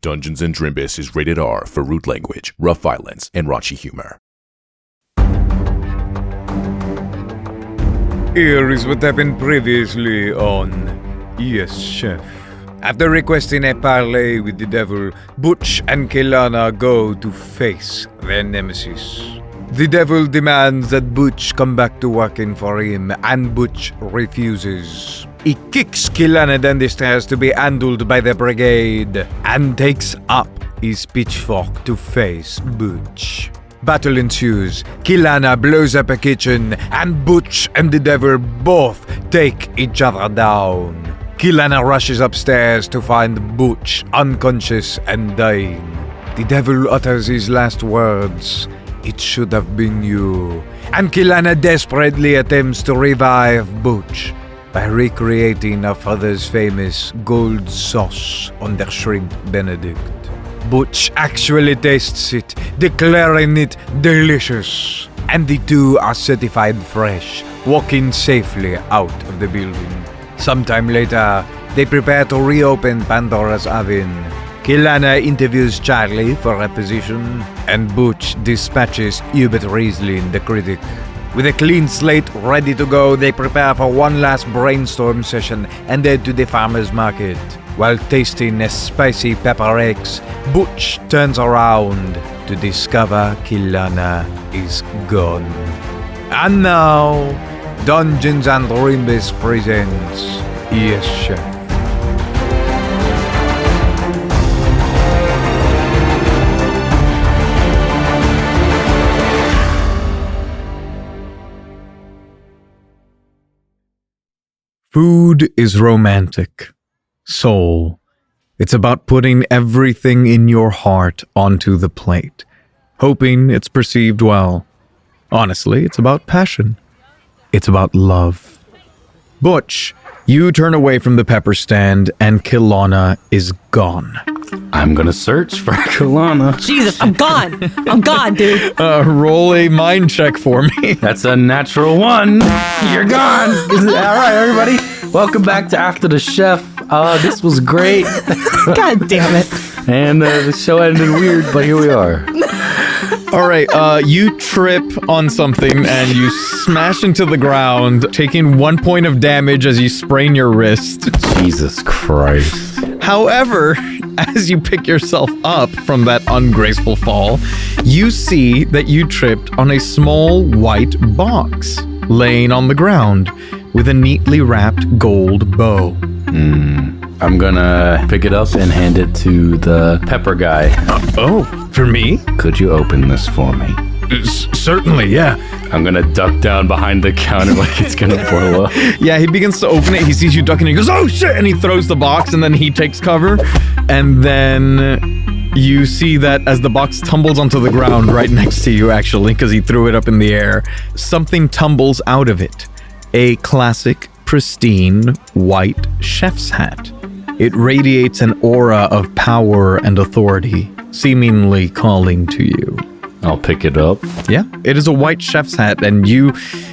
Dungeons & Drimbus is rated R for rude language, rough violence, and raunchy humor. Here is what happened previously on Yes, Chef. After requesting a parley with the devil, Butch and Kilana go to face their nemesis. The devil demands that Butch come back to working for him, and Butch refuses. He kicks Kilana down the stairs to be handled by the brigade, and takes up his pitchfork to face Butch. Battle ensues. Kilana blows up a kitchen, and Butch and the devil both take each other down. Kilana rushes upstairs to find Butch unconscious and dying. The devil utters his last words, "It should have been you." And Kilana desperately attempts to revive Butch by recreating her father's famous gold sauce on their shrimp Benedict. Butch actually tastes it, declaring it delicious. And the two are certified fresh, walking safely out of the building. Sometime later, they prepare to reopen Pandora's oven. Kilana interviews Charlie for a position, and Butch dispatches Hubert Riesling, the critic. With a clean slate ready to go, they prepare for one last brainstorm session and head to the farmer's market. While tasting a spicy pepper eggs, Butch turns around to discover Kilana is gone. And now, Dungeons & Drimbus presents Yes, Chef. Food is romantic. Soul. It's about putting everything in your heart onto the plate, hoping it's perceived well. Honestly, it's about passion. It's about love. Butch, you turn away from the pepper stand and Kilana is gone. I'm gonna search for Kilana. Jesus, I'm gone. I'm gone, dude. Roll a mind check for me. That's a natural one. You're gone. All right, everybody. Welcome back to After the Chef. This was great. God damn it. And the show ended weird, but here we are. All right, you trip on something and you smash into the ground, taking 1 point of damage as you sprain your wrist. Jesus Christ. However, as you pick yourself up from that ungraceful fall, you see that you tripped on a small white box laying on the ground with a neatly wrapped gold bow. I'm gonna pick it up and hand it to the pepper guy. Oh, for me? Could you open this for me? Certainly, yeah. I'm gonna duck down behind the counter like it's gonna blow up. Yeah, he begins to open it. He sees you ducking. He goes, "Oh shit!" And he throws the box, and then he takes cover. And then you see that as the box tumbles onto the ground right next to you, actually, because he threw it up in the air, something tumbles out of it. A classic, pristine, white chef's hat. It radiates an aura of power and authority, seemingly calling to you. I'll pick it up. Yeah, it is a white chef's hat, and you,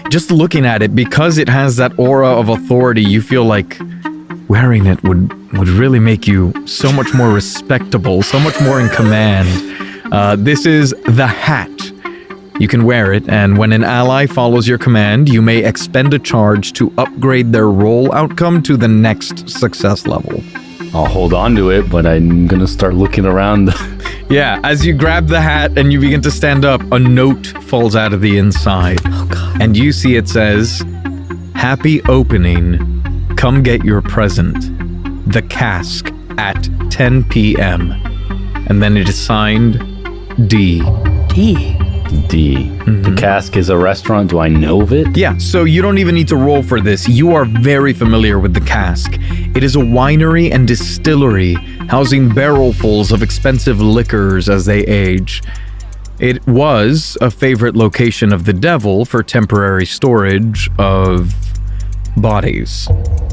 just looking at it, because it has that aura of authority, you feel like wearing it would really make you so much more respectable, so much more in command. This is the hat. You can wear it, and when an ally follows your command, you may expend a charge to upgrade their role outcome to the next success level. I'll hold on to it, but I'm gonna start looking around. Yeah, as you grab the hat and you begin to stand up, a note falls out of the inside. Oh, God. And you see it says, "Happy opening. Come get your present. The cask at 10 p.m. And then it is signed D. D. The cask is a restaurant. Do I know of it? Yeah, so you don't even need to roll for this. You are very familiar with the cask. It is a winery and distillery housing barrelfuls of expensive liquors as they age. It was a favorite location of the devil for temporary storage of bodies.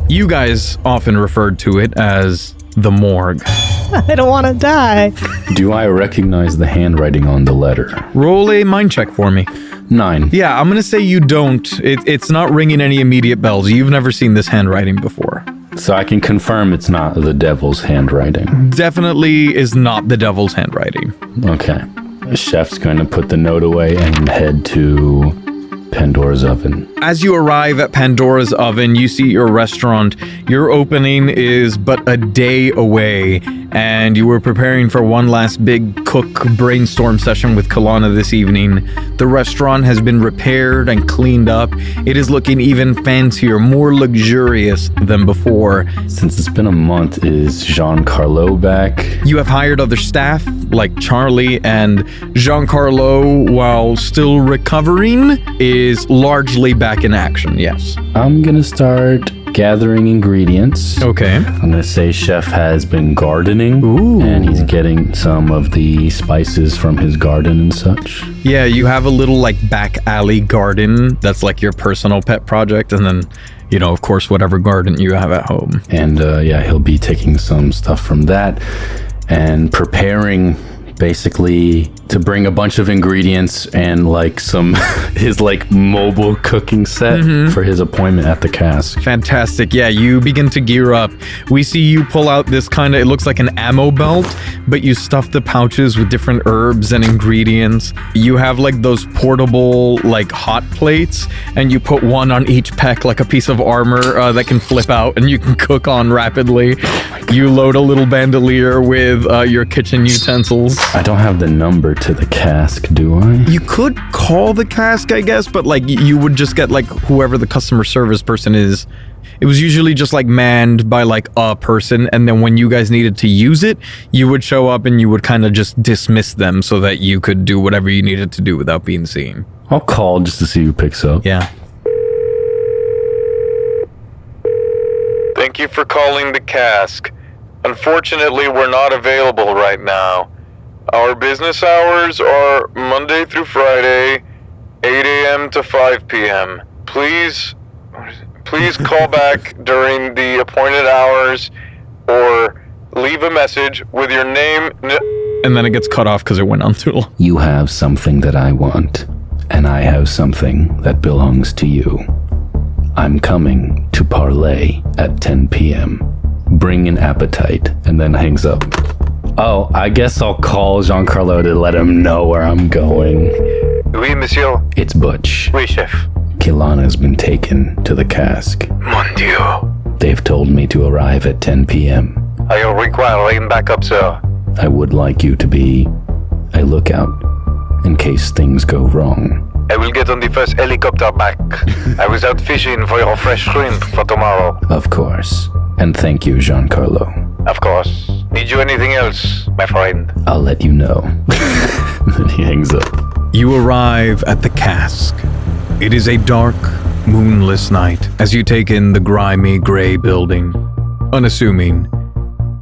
You guys often referred to it as the morgue. I don't want to die. Do I recognize the handwriting on the letter? Roll a mind check for me. 9. Yeah, I'm gonna say you don't. It's not ringing any immediate bells. You've never seen this handwriting before. So I can confirm it's not the devil's handwriting. Definitely is not the devil's handwriting. Okay. The chef's going to put the note away and head to Pandora's Oven. As you arrive at Pandora's Oven, you see your restaurant. Your opening is but a day away, and you were preparing for one last big cook brainstorm session with Kilana this evening. The restaurant has been repaired and cleaned up. It is looking even fancier, more luxurious than before. Since it's been a month, is Giancarlo back? You have hired other staff, like Charlie, and Giancarlo, while still recovering, is largely back in action, yes. I'm gonna start gathering ingredients. Okay. I'm gonna say Chef has been gardening. Ooh. And he's getting some of the spices from his garden and such. Yeah, you have a little like back alley garden that's like your personal pet project, and then, you know, of course, whatever garden you have at home. And yeah, he'll be taking some stuff from that and preparing basically to bring a bunch of ingredients and like some his like mobile cooking set for his appointment at the cask. Fantastic. Yeah, you begin to gear up. We see you pull out this kind of, it looks like an ammo belt, but you stuff the pouches with different herbs and ingredients. You have like those portable like hot plates, and you put one on each pec like a piece of armor that can flip out and you can cook on rapidly. You load a little bandolier with your kitchen utensils. I don't have the number to the cask, do I? You could call the cask, I guess, but like you would just get like whoever the customer service person is. It was usually just like manned by like a person, and then when you guys needed to use it, you would show up and you would kind of just dismiss them so that you could do whatever you needed to do without being seen. I'll call just to see who picks up. Yeah. Thank you for calling the cask. Unfortunately, we're not available right now. Our business hours are Monday through Friday, 8 a.m. to 5 p.m. Please call back during the appointed hours or leave a message with your name. And then it gets cut off because it went on too long. You have something that I want, and I have something that belongs to you. I'm coming to parlay at 10 p.m. Bring an appetite, and then hangs up. Oh, I guess I'll call Giancarlo to let him know where I'm going. Oui, monsieur. It's Butch. Oui, chef. Kilana's been taken to the cask. Mon Dieu. They've told me to arrive at 10 p.m. I require rain backup, sir. I would like you to be a lookout in case things go wrong. I will get on the first helicopter back. I was out fishing for your fresh shrimp for tomorrow. Of course. And thank you, Giancarlo. Of course. Need you anything else, my friend? I'll let you know. Then he hangs up. You arrive at the cask. It is a dark, moonless night as you take in the grimy gray building. Unassuming,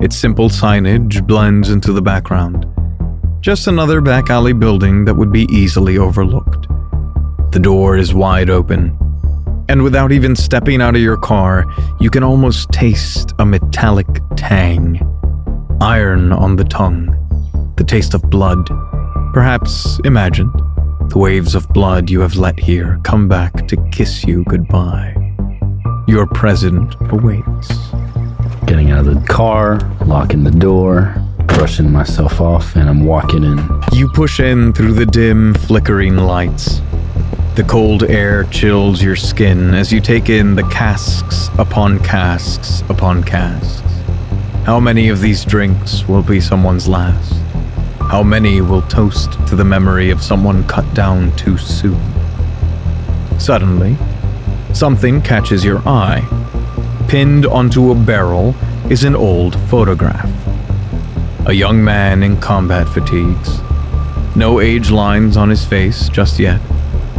its simple signage blends into the background. Just another back alley building that would be easily overlooked. The door is wide open, and without even stepping out of your car, you can almost taste a metallic tang. Iron on the tongue, the taste of blood, perhaps imagined. The waves of blood you have let here come back to kiss you goodbye. Your present awaits. Getting out of the car, locking the door, brushing myself off, and I'm walking in. You push in through the dim, flickering lights. The cold air chills your skin as you take in the casks upon casks upon casks. How many of these drinks will be someone's last? How many will toast to the memory of someone cut down too soon? Suddenly, something catches your eye. Pinned onto a barrel is an old photograph. A young man in combat fatigues. No age lines on his face just yet,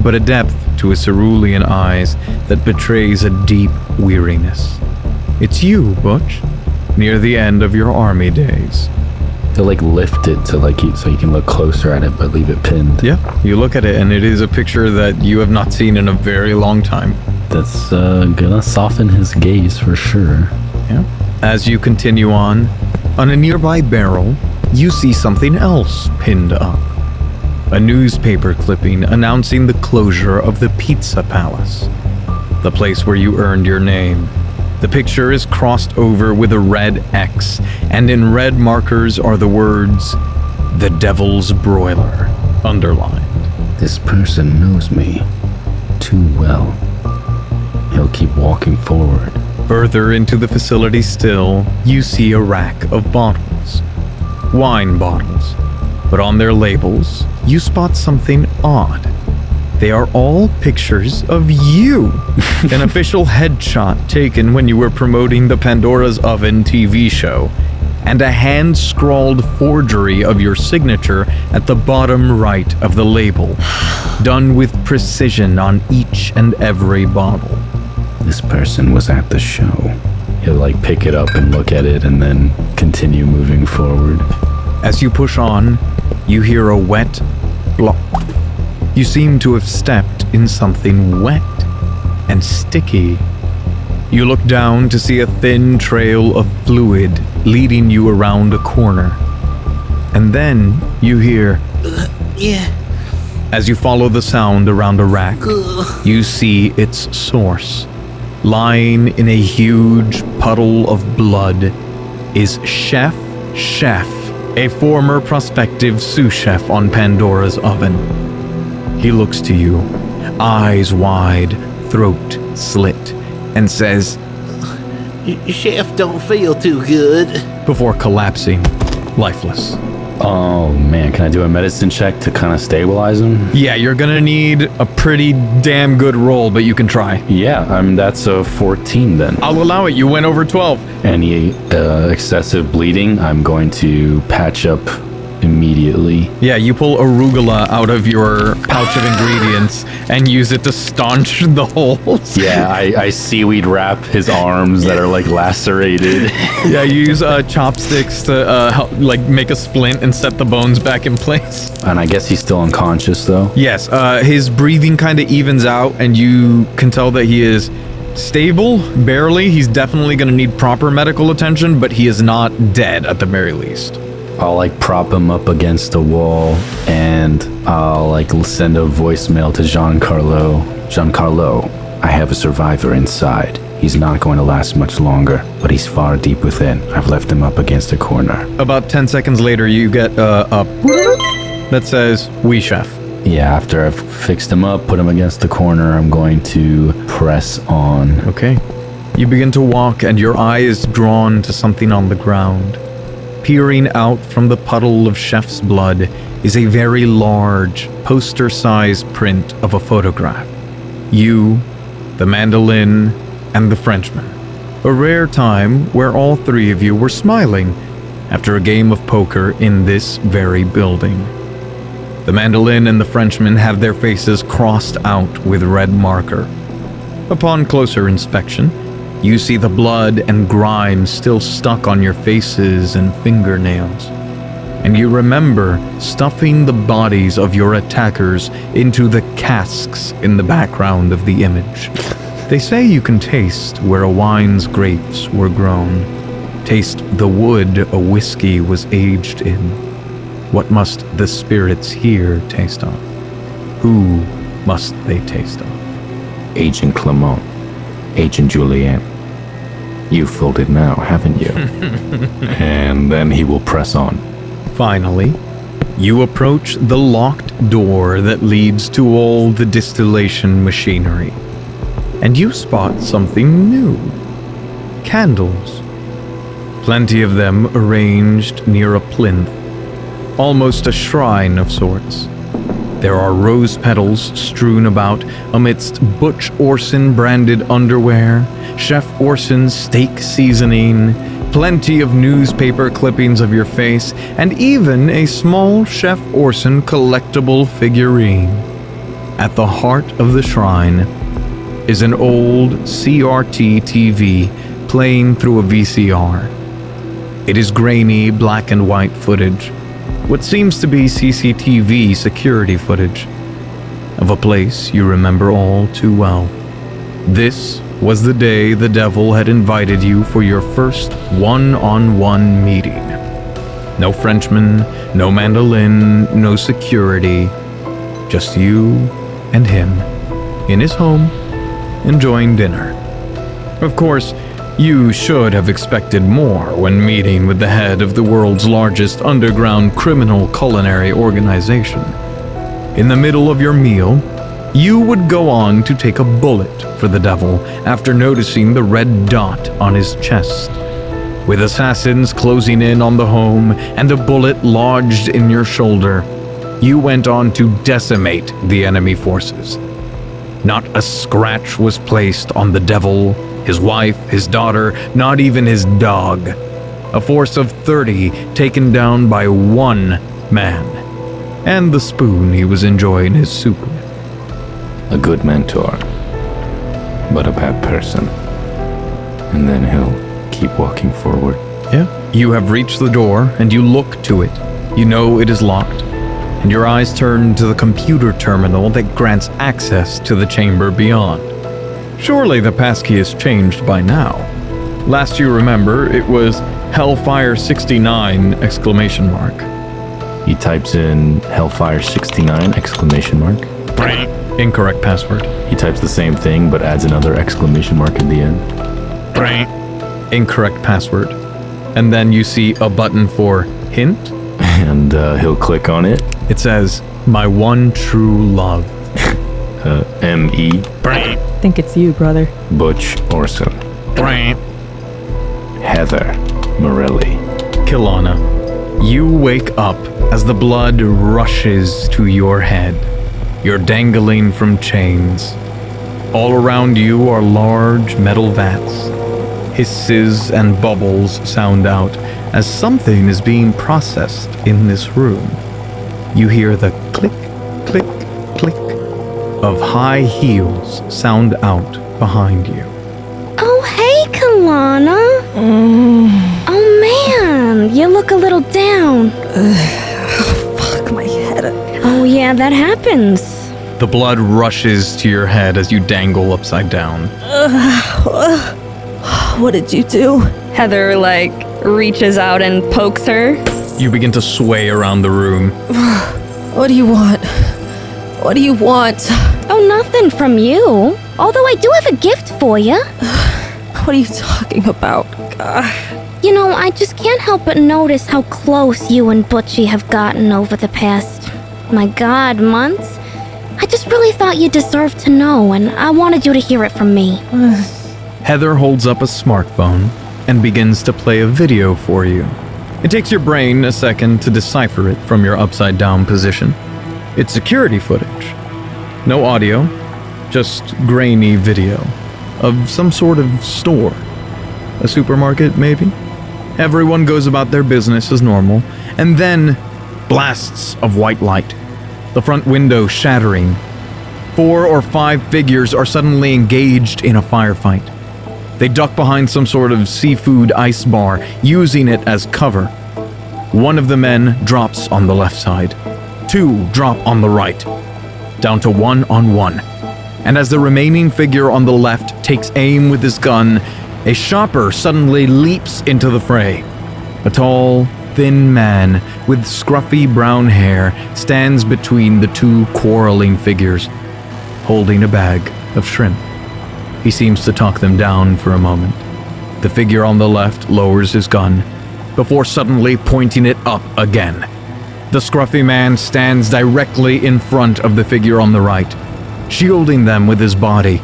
but a depth to his cerulean eyes that betrays a deep weariness. It's you, Butch, near the end of your army days. They'll like lift it to like so you can look closer at it, but leave it pinned. Yeah, you look at it and it is a picture that you have not seen in a very long time. That's gonna soften his gaze for sure. Yeah. As you continue on a nearby barrel, you see something else pinned up. A newspaper clipping announcing the closure of the Pizza Palace, the place where you earned your name. The picture is crossed over with a red X, and in red markers are the words, "The Devil's Broiler," underlined. This person knows me too well. He'll keep walking forward. Further into the facility still, you see a rack of bottles. Wine bottles. But on their labels, you spot something odd. They are all pictures of you. An official headshot taken when you were promoting the Pandora's Oven TV show, and a hand-scrawled forgery of your signature at the bottom right of the label, done with precision on each and every bottle. This person was at the show. He'll pick it up and look at it and then continue moving forward. As you push on, you hear a wet blop. You seem to have stepped in something wet and sticky. You look down to see a thin trail of fluid leading you around a corner. And then you hear, Yeah. as you follow the sound around a rack, you see its source. Lying in a huge puddle of blood is Shef, a former prospective sous chef on Pandora's Oven. He looks to you, eyes wide, throat slit, and says, Chef don't feel too good. before collapsing, lifeless. Oh man, can I do a medicine check to kind of stabilize him? Yeah, you're gonna need a pretty damn good roll, but you can try. Yeah, that's a 14 then. I'll allow it, you went over 12. Any excessive bleeding, I'm going to patch up immediately. Yeah, you pull arugula out of your pouch of ingredients and use it to staunch the holes. Yeah, I seaweed wrap his arms that are lacerated. Yeah, you use chopsticks to help, make a splint and set the bones back in place. And I guess he's still unconscious though. Yes, his breathing kind of evens out, and you can tell that he is stable, barely. He's definitely going to need proper medical attention, but he is not dead at the very least. I'll prop him up against a wall and I'll send a voicemail to Giancarlo. Giancarlo, I have a survivor inside. He's not going to last much longer, but he's far deep within. I've left him up against a corner. About 10 seconds later, you get a that says, "We chef." Yeah, after I've fixed him up, put him against the corner, I'm going to press on. Okay. You begin to walk and your eye is drawn to something on the ground. Peering out from the puddle of Shef's blood is a very large, poster-sized print of a photograph. You, the mandolin, and the Frenchman. A rare time where all three of you were smiling after a game of poker in this very building. The mandolin and the Frenchman have their faces crossed out with red marker. Upon closer inspection, you see the blood and grime still stuck on your faces and fingernails. And you remember stuffing the bodies of your attackers into the casks in the background of the image. They say you can taste where a wine's grapes were grown, taste the wood a whiskey was aged in. What must the spirits here taste of? Who must they taste of? Agent Clement, Agent Julien. You've filled it now, haven't you? And then he will press on. Finally, you approach the locked door that leads to all the distillation machinery. And you spot something new. Candles. Plenty of them arranged near a plinth. Almost a shrine of sorts. There are rose petals strewn about amidst Butch Orson branded underwear, Chef Orson's steak seasoning, plenty of newspaper clippings of your face, and even a small Chef Orson collectible figurine. At the heart of the shrine is an old CRT TV playing through a VCR. It is grainy black and white footage, what seems to be CCTV security footage, of a place you remember all too well. This was the day the devil had invited you for your first one-on-one meeting. No Frenchman, no mandolin, no security, just you and him, in his home, enjoying dinner. Of course, You should have expected more when meeting with the head of the world's largest underground criminal culinary organization. In the middle of your meal, you would go on to take a bullet for the devil after noticing the red dot on his chest. With assassins closing in on the home and a bullet lodged in your shoulder, you went on to decimate the enemy forces. Not a scratch was placed on the devil, his wife, his daughter, not even his dog. A force of 30 taken down by one man, and the spoon he was enjoying his soup with. A good mentor, but a bad person. And then he'll keep walking forward. Yeah. You have reached the door and you look to it. You know it is locked, and your eyes turn to the computer terminal that grants access to the chamber beyond. Surely the passkey has changed by now. Last you remember, it was Hellfire 69 exclamation mark. He types in Hellfire 69 exclamation mark. Incorrect password. He types the same thing but adds another exclamation mark at the end. Incorrect password. And then you see a button for hint. And he'll click on it. It says, "My one true love." M.E. I think it's you, brother. Butch Orson. Heather Morelli. Kilana, you wake up as the blood rushes to your head. You're dangling from chains. All around you are large metal vats. Hisses and bubbles sound out as something is being processed in this room. You hear the click, click, click of high heels sound out behind you. Oh, hey, Kilana. Oh, man, you look a little down. Fuck my head. Oh, yeah, that happens. The blood rushes to your head as you dangle upside down. What did you do? Heather, reaches out and pokes her. You begin to sway around the room. What do you want? What do you want? Oh, nothing from you. Although I do have a gift for you. What are you talking about? You know, I just can't help but notice how close you and Butchie have gotten over the past, my God, months. I just really thought you deserved to know, and I wanted you to hear it from me. Heather holds up a smartphone and begins to play a video for you. It takes your brain a second to decipher it from your upside down position. It's security footage. No audio, just grainy video of some sort of store. A supermarket, maybe? Everyone goes about their business as normal, and then blasts of white light. The front window shattering. 4 or 5 figures are suddenly engaged in a firefight. They duck behind some sort of seafood ice bar, using it as cover. One of the men drops on the left side. 2 drop on the right. Down to 1-on-1. And as the remaining figure on the left takes aim with his gun, a shopper suddenly leaps into the fray. A tall, thin man with scruffy brown hair stands between the 2 quarreling figures, holding a bag of shrimp. He seems to talk them down for a moment. The figure on the left lowers his gun, before suddenly pointing it up again. The scruffy man stands directly in front of the figure on the right, shielding them with his body,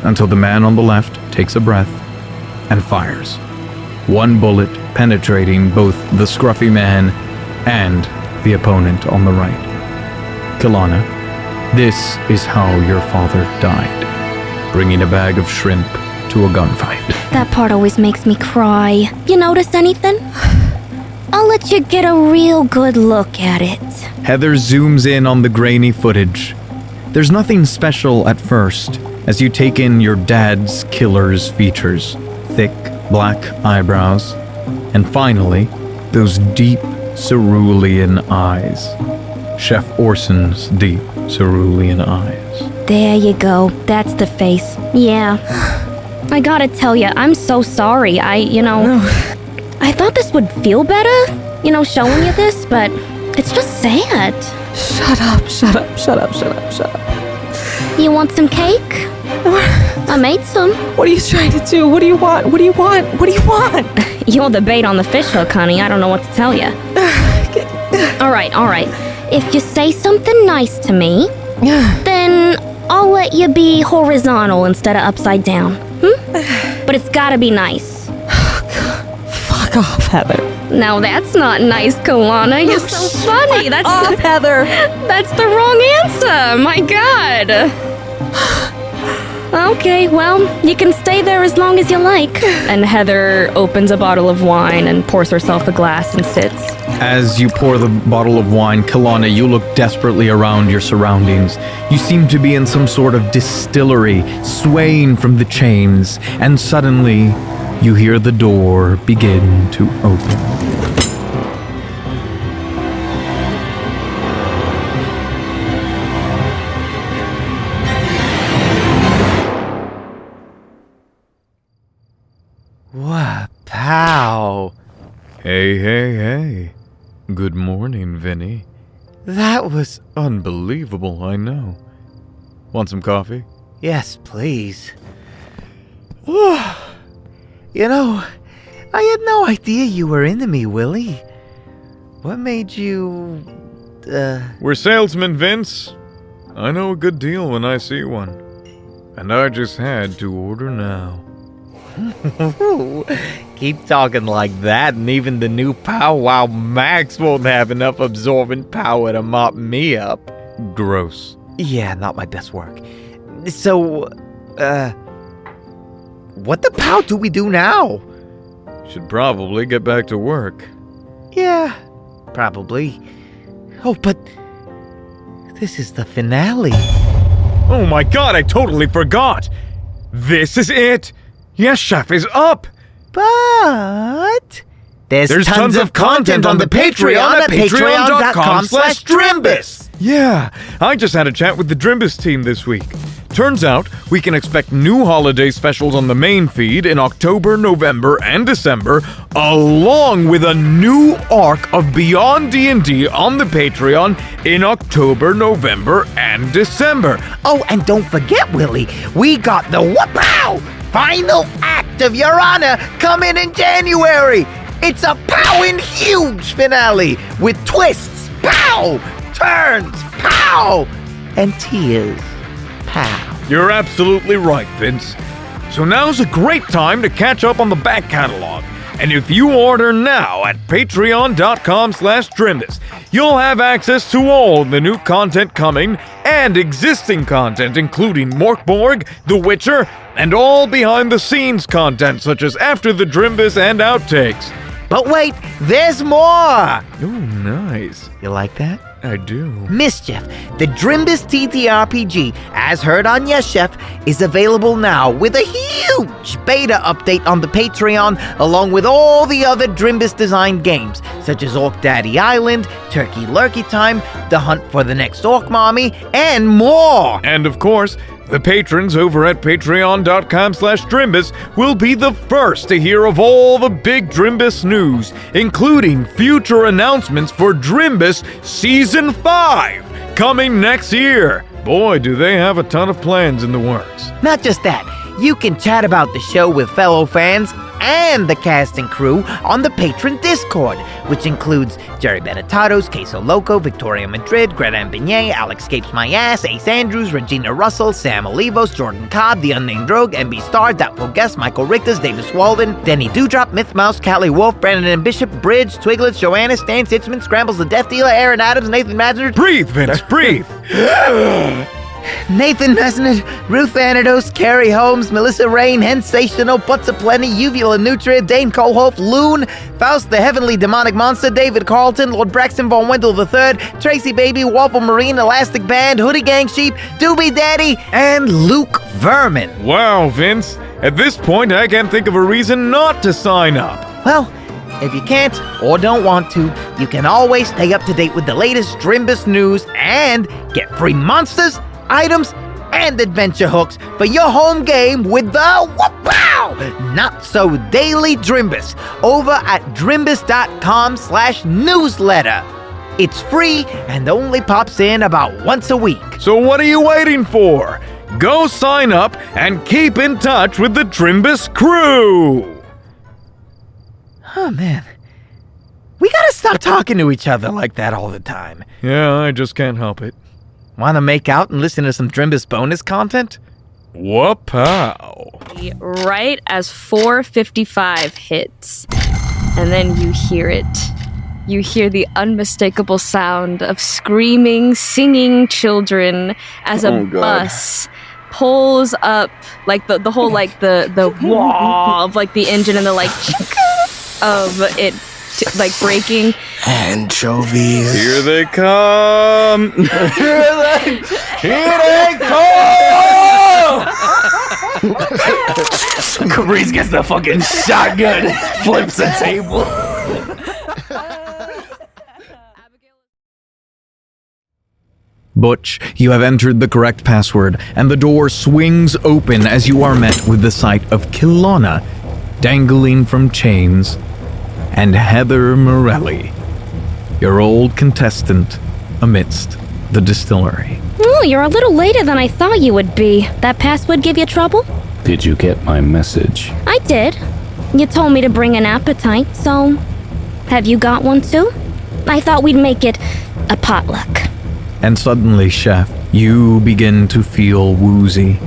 until the man on the left takes a breath and fires. 1 bullet penetrating both the scruffy man and the opponent on the right. Kilana, this is how your father died, bringing a bag of shrimp to a gunfight. That part always makes me cry. You notice anything? I'll let you get a real good look at it. Heather zooms in on the grainy footage. There's nothing special at first, as you take in your dad's killer's features. Thick, black eyebrows, and finally, those deep cerulean eyes. Chef Orson's deep cerulean eyes. There you go. That's the face. Yeah. I gotta tell you, I'm so sorry. I thought this would feel better, showing you this, but it's just sad. Shut up. You want some cake? I made some. What are you trying to do? What do you want? What do you want? What do you want? You're the bait on the fish hook, honey. I don't know what to tell you. All right. If you say something nice to me, then I'll let you be horizontal instead of upside down. But it's gotta be nice. Fuck off, Heather. No, that's not nice, Kilana. You're so funny. Heather. That's the wrong answer. My God. Okay, well, you can stay there as long as you like. And Heather opens a bottle of wine and pours herself a glass and sits. As you pour the bottle of wine, Kilana, you look desperately around your surroundings. You seem to be in some sort of distillery, swaying from the chains, and suddenly you hear the door begin to open. What, pal? Hey. Good morning, Vinny. That was unbelievable, I know. Want some coffee? Yes, please. You know, I had no idea you were into me, Willie. What made you, We're salesmen, Vince. I know a good deal when I see one. And I just had to order now. Keep talking like that, and even the new Powwow Max won't have enough absorbent power to mop me up. Gross. Yeah, not my best work. So, what the pow do we do now? Should probably get back to work. Yeah, probably. Oh, but this is the finale. Oh my God, I totally forgot! This is it! Yes, Shef is up! But there's tons of content on the Patreon at patreon.com/Drimbus. Yeah, I just had a chat with the Drimbus team this week. Turns out, we can expect new holiday specials on the main feed in October, November, and December, along with a new arc of Beyond D&D on the Patreon in October, November, and December. Oh, and don't forget, Willie, we got the Whoop-Pow! Final act of Your Honor coming in January. It's a powin' huge finale with twists, pow, turns, pow, and tears, pow. You're absolutely right, Vince. So now's a great time to catch up on the back catalog. And if you order now at patreon.com/Drimbus, you'll have access to all the new content coming and existing content, including Morkborg, The Witcher, and all behind-the-scenes content such as After the Drimbus and Outtakes. But wait, there's more! Ooh, nice. You like that? I do. Mischief, the Drimbus TTRPG, as heard on Yes Chef, is available now with a huge beta update on the Patreon, along with all the other Drimbus designed games, such as Orc Daddy Island, Turkey Lurkey Time, The Hunt for the Next Orc Mommy, and more! And of course, the patrons over at patreon.com/Drimbus will be the first to hear of all the big Drimbus news, including future announcements for Drimbus Season 5, coming next year. Boy, do they have a ton of plans in the works. Not just that, you can chat about the show with fellow fans and the cast and crew on the Patron Discord, which includes Jerry Benetatos, Queso Loco, Victoria Madrid, Greta and Beignet, Alex Scapes My Ass, Ace Andrews, Regina Russell, Sam Olivos, Jordan Cobb, The Unnamed Rogue, MB Star, Doubtful Guest, Michael Richters, Davis Walden, Denny Dewdrop, Myth Mouse, Callie Wolf, Brandon and Bishop, Bridge, Twiglets, Joanna, Stan Sitzman, Scrambles the Death Dealer, Aaron Adams, Nathan Madsen. Breathe, Vince, breathe! Nathan Mesnet, Ruth Anados, Carrie Holmes, Melissa Rain, Hensational, Butts Aplenty, Uvula Nutria, Dane Colhoff, Loon, Faust the Heavenly Demonic Monster, David Carlton, Lord Braxton Von Wendell III, Tracy Baby, Waffle Marine, Elastic Band, Hoodie Gang Sheep, Doobie Daddy, and Luke Vermin. Wow, Vince. At this point, I can't think of a reason not to sign up. Well, if you can't or don't want to, you can always stay up to date with the latest Drimbus news and get free monsters, items, and adventure hooks for your home game with the Whoop-Pow! Not So Daily Drimbus over at drimbus.com/newsletter. It's free and only pops in about once a week. So what are you waiting for? Go sign up and keep in touch with the Trimbus crew! Oh, man. We gotta stop talking to each other like that all the time. Yeah, I just can't help it. Wanna make out and listen to some Trimbus bonus content? Whoop-pow. Right as 4:55 hits. And then you hear it. You hear the unmistakable sound of screaming, singing children as a bus pulls up, like the whole, like the wall of like the engine and the like of it like breaking. Anchovies. Here they come! Here they come! Caprice gets the fucking shotgun, flips the table. Butch, you have entered the correct password, and the door swings open as you are met with the sight of Kilana, dangling from chains, and Heather Morelli, your old contestant amidst the distillery. Oh, you're a little later than I thought you would be. That password give you trouble? Did you get my message? I did. You told me to bring an appetite, so... Have you got one too? I thought we'd make it a potluck. And suddenly, Shef, you begin to feel woozy,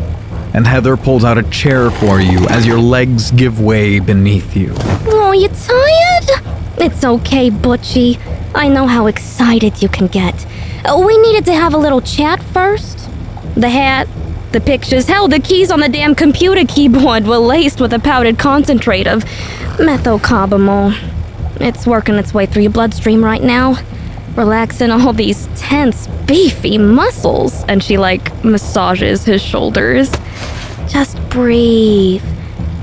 and Heather pulls out a chair for you as your legs give way beneath you. Oh, you tired? It's okay, Butchie. I know how excited you can get. We needed to have a little chat first. The hat, the pictures, hell, the keys on the damn computer keyboard were laced with a powdered concentrate of methylcarbamol. It's working its way through your bloodstream right now, relaxing all these tense, beefy muscles. And she, like, massages his shoulders. Just breathe.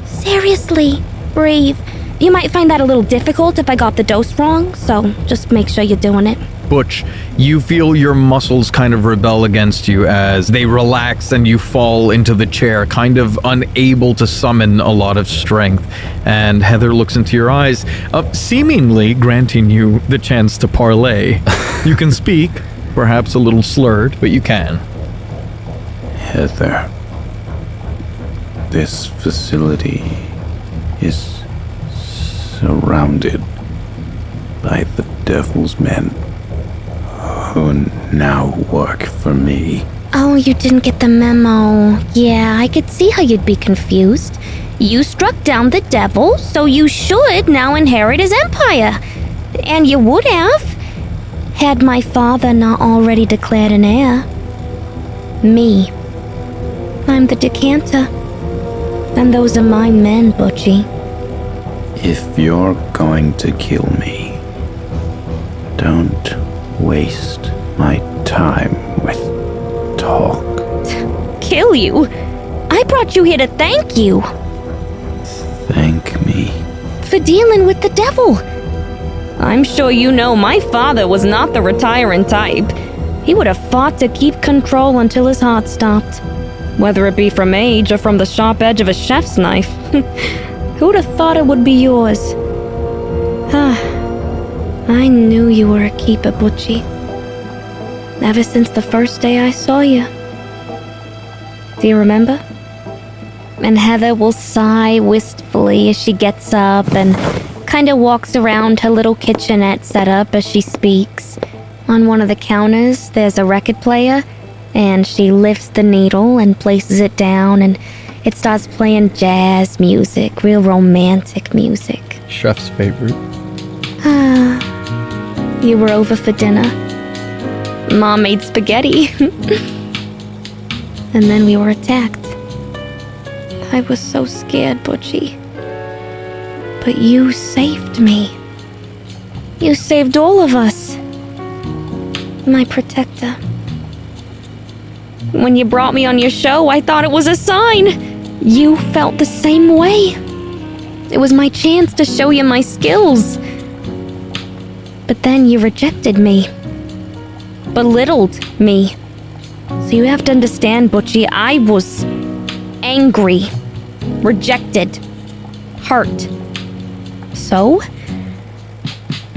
Seriously, breathe. You might find that a little difficult if I got the dose wrong, so just make sure you're doing it. Butch, you feel your muscles kind of rebel against you as they relax and you fall into the chair, kind of unable to summon a lot of strength. And Heather looks into your eyes, seemingly granting you the chance to parlay. You can speak, perhaps a little slurred, but you can. Heather, this facility is surrounded by the Devil's Men who now work for me. Oh, you didn't get the memo. Yeah, I could see how you'd be confused. You struck down the devil, so you should now inherit his empire. And you would have, had my father not already declared an heir. Me. I'm the decanter. And those are my men, Butchie. If you're going to kill me, don't waste my time with talk. Kill you? I brought you here to thank you. Thank me. For dealing with the devil. I'm sure you know my father was not the retiring type. He would have fought to keep control until his heart stopped. Whether it be from age or from the sharp edge of a chef's knife. Who'd have thought it would be yours? I knew you were a keeper, Butchie. Ever since the first day I saw you. Do you remember? And Heather will sigh wistfully as she gets up and kind of walks around her little kitchenette setup as she speaks. On one of the counters, there's a record player, and she lifts the needle and places it down, and it starts playing jazz music, real romantic music. Chef's favorite. You were over for dinner. Mom made spaghetti. And then we were attacked. I was so scared, Butchie. But you saved me. You saved all of us. My protector. When you brought me on your show, I thought it was a sign. You felt the same way. It was my chance to show you my skills. But then you rejected me. Belittled me. So you have to understand, Butchie, I was angry, rejected, hurt. So,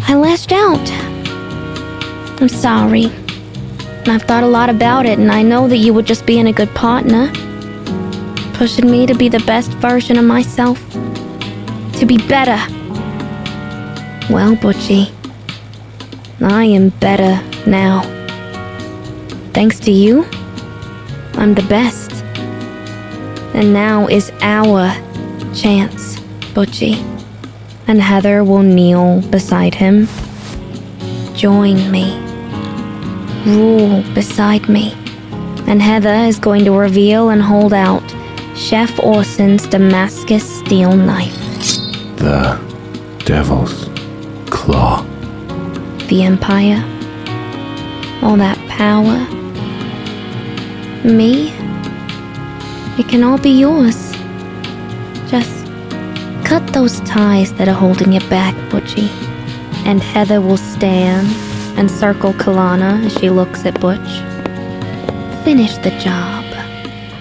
I lashed out. I'm sorry. I've thought a lot about it, and I know that you were just being a good partner. pushing me to be the best version of myself. To be better. Well, Butchie, I am better now. Thanks to you, I'm the best. And now is our chance, Butchie. And Heather will kneel beside him. Join me. Rule beside me. And Heather is going to reveal and hold out Chef Orson's Damascus steel knife. The Devil's Claw. The Empire. All that power. Me. It can all be yours. Just cut those ties that are holding you back, Butchie. And Heather will stand and circle Kilana as she looks at Butch. Finish the job.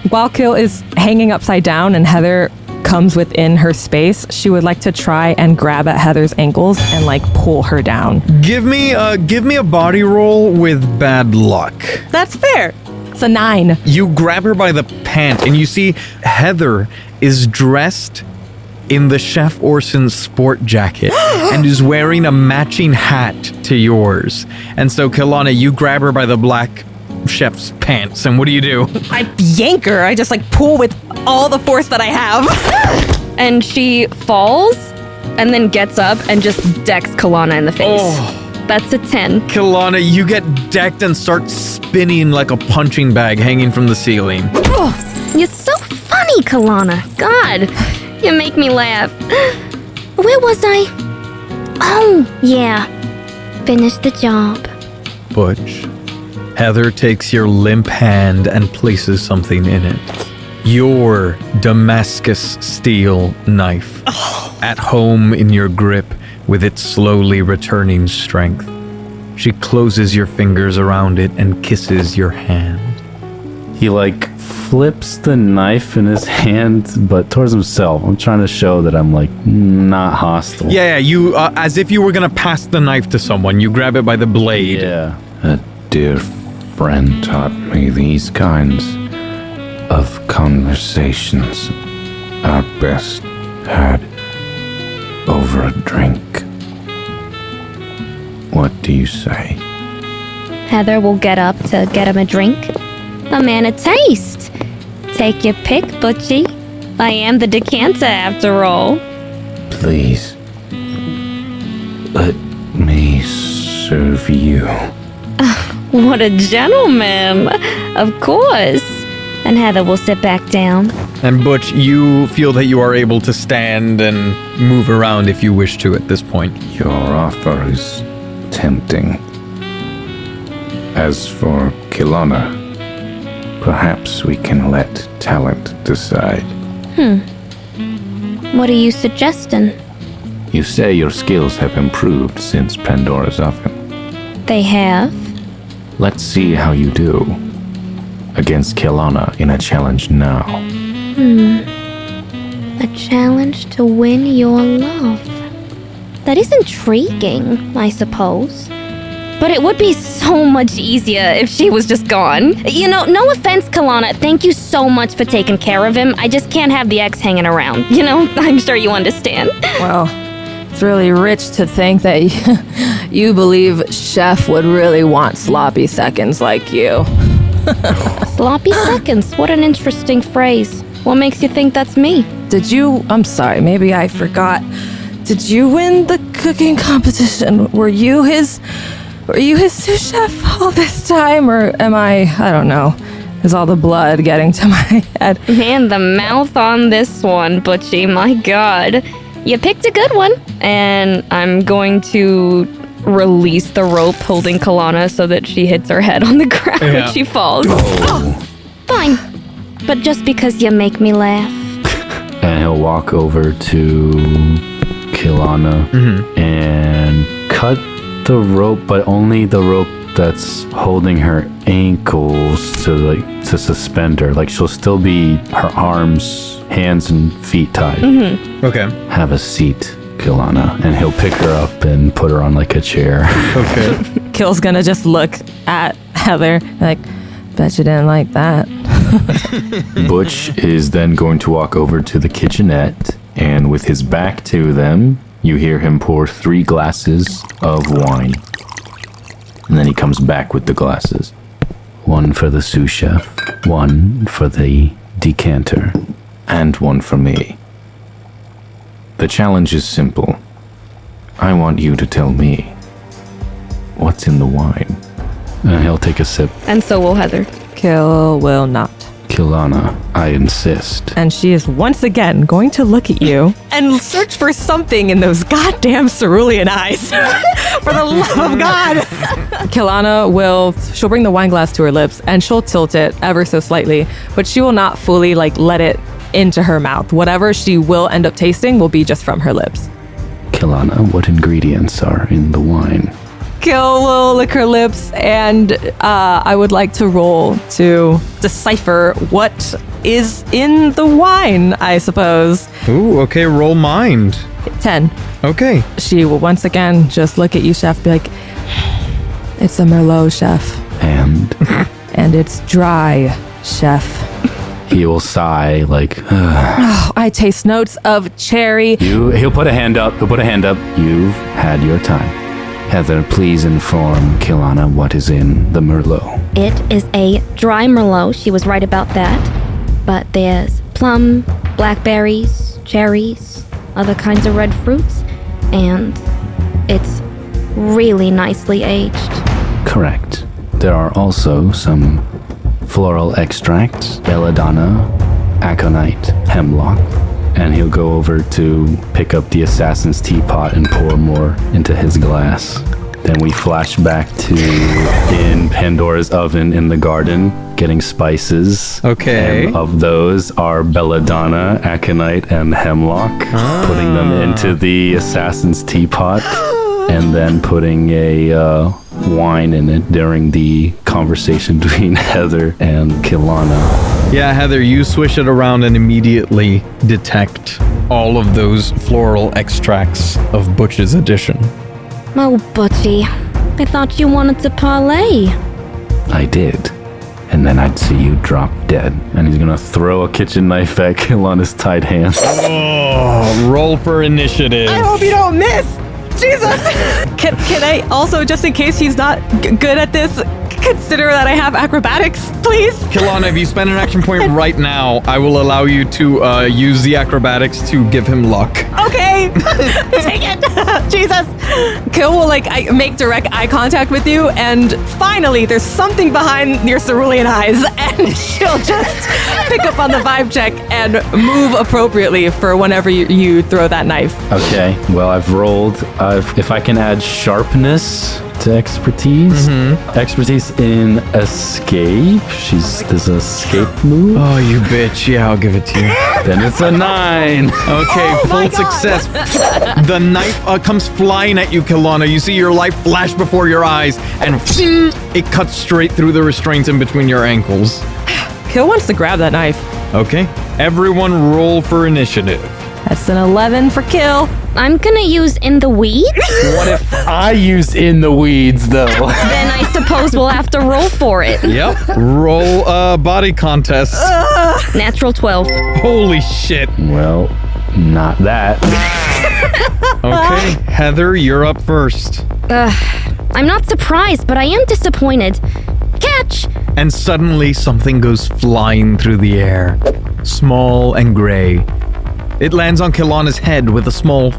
While Kil is hanging upside down and Heather comes within her space, she would like to try and grab at Heather's ankles and like pull her down. Give me a body roll with bad luck. That's fair. It's a 9. You grab her by the pant and you see Heather is dressed in the Chef Orson sport jacket and is wearing a matching hat to yours. And so Kilana, you grab her by the black chef's pants, and what do? I yank her. I just like pull with all the force that I have. And she falls and then gets up and just decks Kilana in the face. Oh. That's a 10. Kilana, you get decked and start spinning like a punching bag hanging from the ceiling. Oh, you're so funny, Kilana. God, you make me laugh. Where was I? Oh, yeah. Finish the job. Butch, Heather takes your limp hand and places something in it. Your Damascus steel knife. At home in your grip with its slowly returning strength. She closes your fingers around it and kisses your hand. He like flips the knife in his hand, but towards himself. I'm trying to show that I'm like not hostile. Yeah, you, as if you were gonna pass the knife to someone, you grab it by the blade. Yeah. A dear friend taught me these kinds of conversations are best had over a drink. What do you say? Heather will get up to get him a drink. A man of taste. Take your pick, Butchie. I am the decanter, after all. Please, let me serve you. What a gentleman. Of course. And Heather will sit back down. And Butch, you feel that you are able to stand and move around if you wish to at this point. Your offer is tempting. As for Kilana, perhaps we can let talent decide. What are you suggesting? You say your skills have improved since Pandora's Oven. They have? Let's see how you do against Kilana in a challenge now. A challenge to win your love. That is intriguing, I suppose. But it would be so much easier if she was just gone. You know, no offense, Kilana. Thank you so much for taking care of him. I just can't have the ex hanging around. You know, I'm sure you understand. Well, it's really rich to think that you believe Shef would really want sloppy seconds like you. Sloppy seconds. What an interesting phrase. What makes you think that's me? I'm sorry, maybe I forgot. Did you win the cooking competition? Were you his sous chef all this time? Or am I don't know. Is all the blood getting to my head? Man, the mouth on this one, Butchie, my God. You picked a good one. And I'm going to release the rope holding Kilana so that she hits her head on the ground when she falls. Oh, fine. But just because you make me laugh. And he'll walk over to Kilana and cut the rope, but only the rope that's holding her ankles to suspend her. Like she'll still be her arms, hands, and feet tied. Okay. Have a seat, Kilana, and he'll pick her up and put her on like a chair. Okay. Kil's gonna just look at Heather like, bet you didn't like that. Butch is then going to walk over to the kitchenette, and with his back to them, you hear him pour 3 glasses of wine. And then he comes back with the glasses. 1 for the sous chef, 1 for the decanter, and 1 for me. The challenge is simple. I want you to tell me what's in the wine. And he'll take a sip. And so will Heather. Kill will not. Kilana, I insist. And she is once again going to look at you and search for something in those goddamn cerulean eyes. For the love of God. Kilana she'll bring the wine glass to her lips and she'll tilt it ever so slightly, but she will not fully let it into her mouth. Whatever she will end up tasting will be just from her lips. Kilana, what ingredients are in the wine? Kill will lick her lips, and I would like to roll to decipher what is in the wine, I suppose. Ooh, okay, roll mind. 10. Okay. She will once again just look at you, Chef, be like, it's a Merlot, Chef. And? And it's dry, Chef. He will sigh Oh, I taste notes of cherry. He'll put a hand up. You've had your time. Heather, please inform Kilana what is in the Merlot. It is a dry Merlot. She was right about that. But there's plum, blackberries, cherries, other kinds of red fruits, and it's really nicely aged. Correct. There are also some floral extracts, belladonna, aconite, hemlock, and he'll go over to pick up the assassin's teapot and pour more into his glass. Then we flash back to in Pandora's oven in the garden, getting spices. Okay. And of those are belladonna, aconite, and hemlock. Putting them into the assassin's teapot, and then putting a wine in it during the conversation between Heather and Kilana. Yeah, Heather, you swish it around and immediately detect all of those floral extracts of Butch's addition. Oh, Butchie, I thought you wanted to parlay. I did. And then I'd see you drop dead. And he's gonna throw a kitchen knife at Kilana's tied hands. Oh, roll for initiative. I hope you don't miss! Jesus! Can I also, just in case he's not good at this, consider that I have acrobatics, please? Kilana, if you spend an action point right now, I will allow you to use the acrobatics to give him luck. Okay! Take it! Jesus! Kill will make direct eye contact with you, and finally there's something behind your cerulean eyes, and she'll just pick up on the vibe check and move appropriately for whenever you throw that knife. Okay, well, I've rolled. If I can add sharpness to expertise. Expertise in escape. There's an escape move. Oh, you bitch. Yeah, I'll give it to you. Then it's a 9. Okay, full success. The knife comes flying at you, Kilana. You see your life flash before your eyes, and it cuts straight through the restraints in between your ankles. Kill wants to grab that knife. Okay, everyone roll for initiative. That's an 11 for Kill. I'm gonna use in the weeds? What if I use in the weeds, though? Then I suppose we'll have to roll for it. Yep, roll body contest. Natural 12. Holy shit. Well, not that. Okay, Heather, you're up first. I'm not surprised, but I am disappointed. Catch! And suddenly something goes flying through the air, small and gray. It lands on Kilana's head with a small...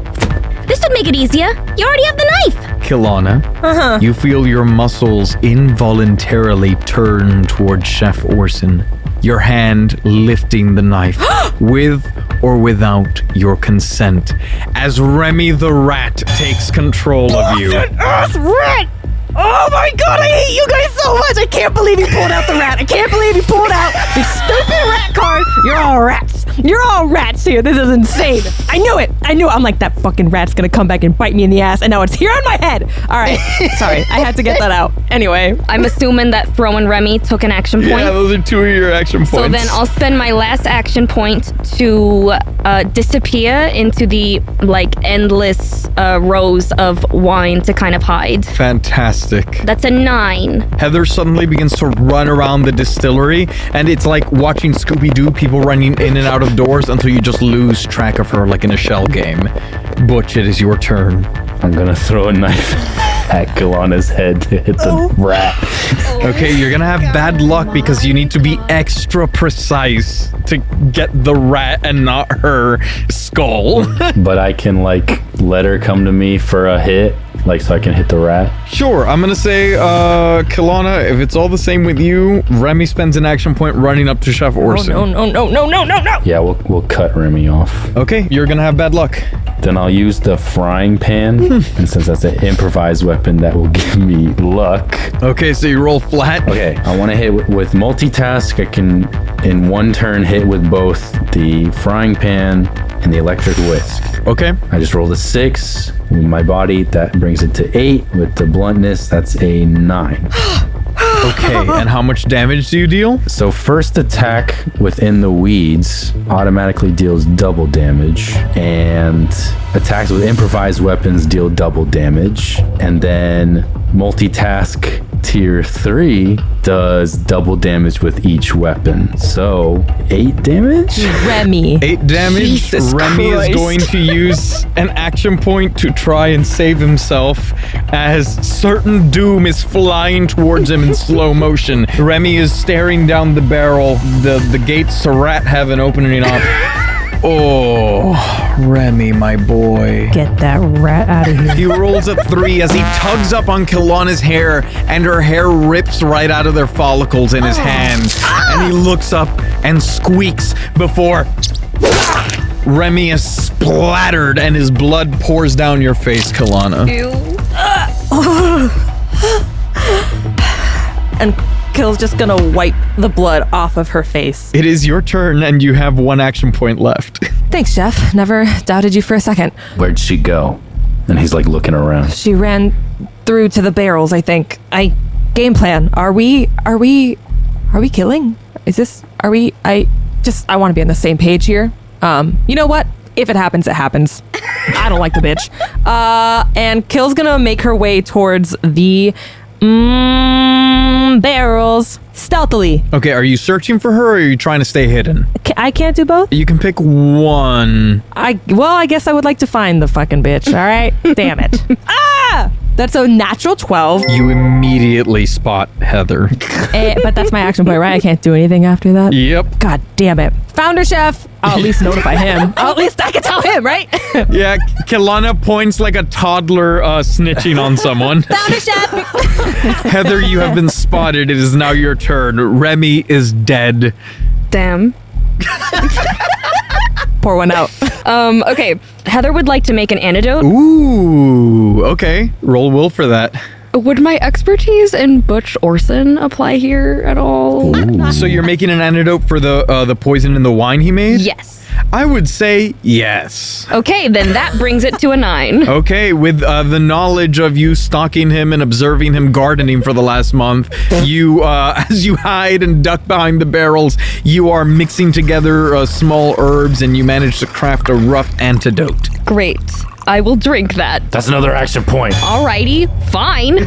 This would make it easier. You already have the knife. Kilana, you feel your muscles involuntarily turn toward Chef Orson, your hand lifting the knife, with or without your consent, as Remy the rat takes control of you. Earth rat! Oh my god, I hate you guys so much! I can't believe you pulled out the rat! I can't believe you pulled out the stupid rat card! You're all rats! You're all rats here. This is insane. I knew it. I'm like, that fucking rat's gonna come back and bite me in the ass, and now it's here on my head. All right. Sorry, I had to get that out. Anyway. I'm assuming that Throw and Remy took an action point. Yeah, those are 2 of your action points. So then I'll spend my last action point to disappear into the endless rows of wine to kind of hide. Fantastic. That's a 9. Heather suddenly begins to run around the distillery, and it's like watching Scooby-Doo, people running in and out of doors until you just lose track of her like in a shell game. Butch, it is your turn. I'm gonna throw a knife at Kilana's head to hit the rat. Okay, you're gonna have bad luck because you need to be extra precise to get the rat and not her skull. But I can let her come to me for a hit, so I can hit the rat. Sure, I'm gonna say, Kilana, if it's all the same with you, Remy spends an action point running up to Chef Orson. No. Yeah, we'll cut Remy off. Okay, you're gonna have bad luck. Then I'll use the frying pan, and since that's an improvised weapon, that will give me luck. Okay, so you roll flat. Okay, I want to hit with multitask. I can, in one turn, hit with both the frying pan and the electric whisk. Okay. I just rolled a 6. With my body, that brings it to 8. With the bluntness, that's a 9. Okay, and how much damage do you deal? So first attack within the weeds automatically deals double damage, and attacks with improvised weapons deal double damage, and then multitask tier 3 does double damage with each weapon. So 8 damage? Remy. 8 damage. Jesus Remy Christ. is going to use an action point to try and save himself as certain doom is flying towards him in slow motion. Remy is staring down the barrel, the gates to rat heaven opening up. Oh, Remy, my boy. Get that rat out of here. He rolls a 3 as he tugs up on Kilana's hair, and her hair rips right out of their follicles in his hand. And he looks up and squeaks before Remy is splattered and his blood pours down your face, Kilana. And Kill's just gonna wipe the blood off of her face. It is your turn, and you have 1 action point left. Thanks, Chef. Never doubted you for a second. Where'd she go? And he's looking around. She ran through to the barrels, I think. Game plan. Are we killing? Is this, I want to be on the same page here. You know what? If it happens, it happens. I don't like the bitch. And Kill's gonna make her way towards the barrels stealthily. Okay, are you searching for her, or are you trying to stay hidden? I can't do both? You can pick one. I guess I would like to find the fucking bitch, all right? Damn it. That's a natural 12. You immediately spot Heather. But that's my action point, right? I can't do anything after that? Yep. God damn it. Found her, Chef. I'll at least notify him. At least I can tell him, right? Yeah, Kilana points like a toddler snitching on someone. Found her, Chef. Heather, you have been spotted. It is now your turn. Remy is dead. Damn. Pour one out. Okay. Heather would like to make an antidote. Ooh, okay. Roll will for that. Would my expertise in Butch Orson apply here at all? So you're making an antidote for the poison in the wine he made? Yes. I would say yes. Okay, then that brings it to a 9. Okay, with the knowledge of you stalking him and observing him gardening for the last month, you, as you hide and duck behind the barrels, you are mixing together small herbs, and you manage to craft a rough antidote. Great. I will drink that. That's another action point. Alrighty, fine.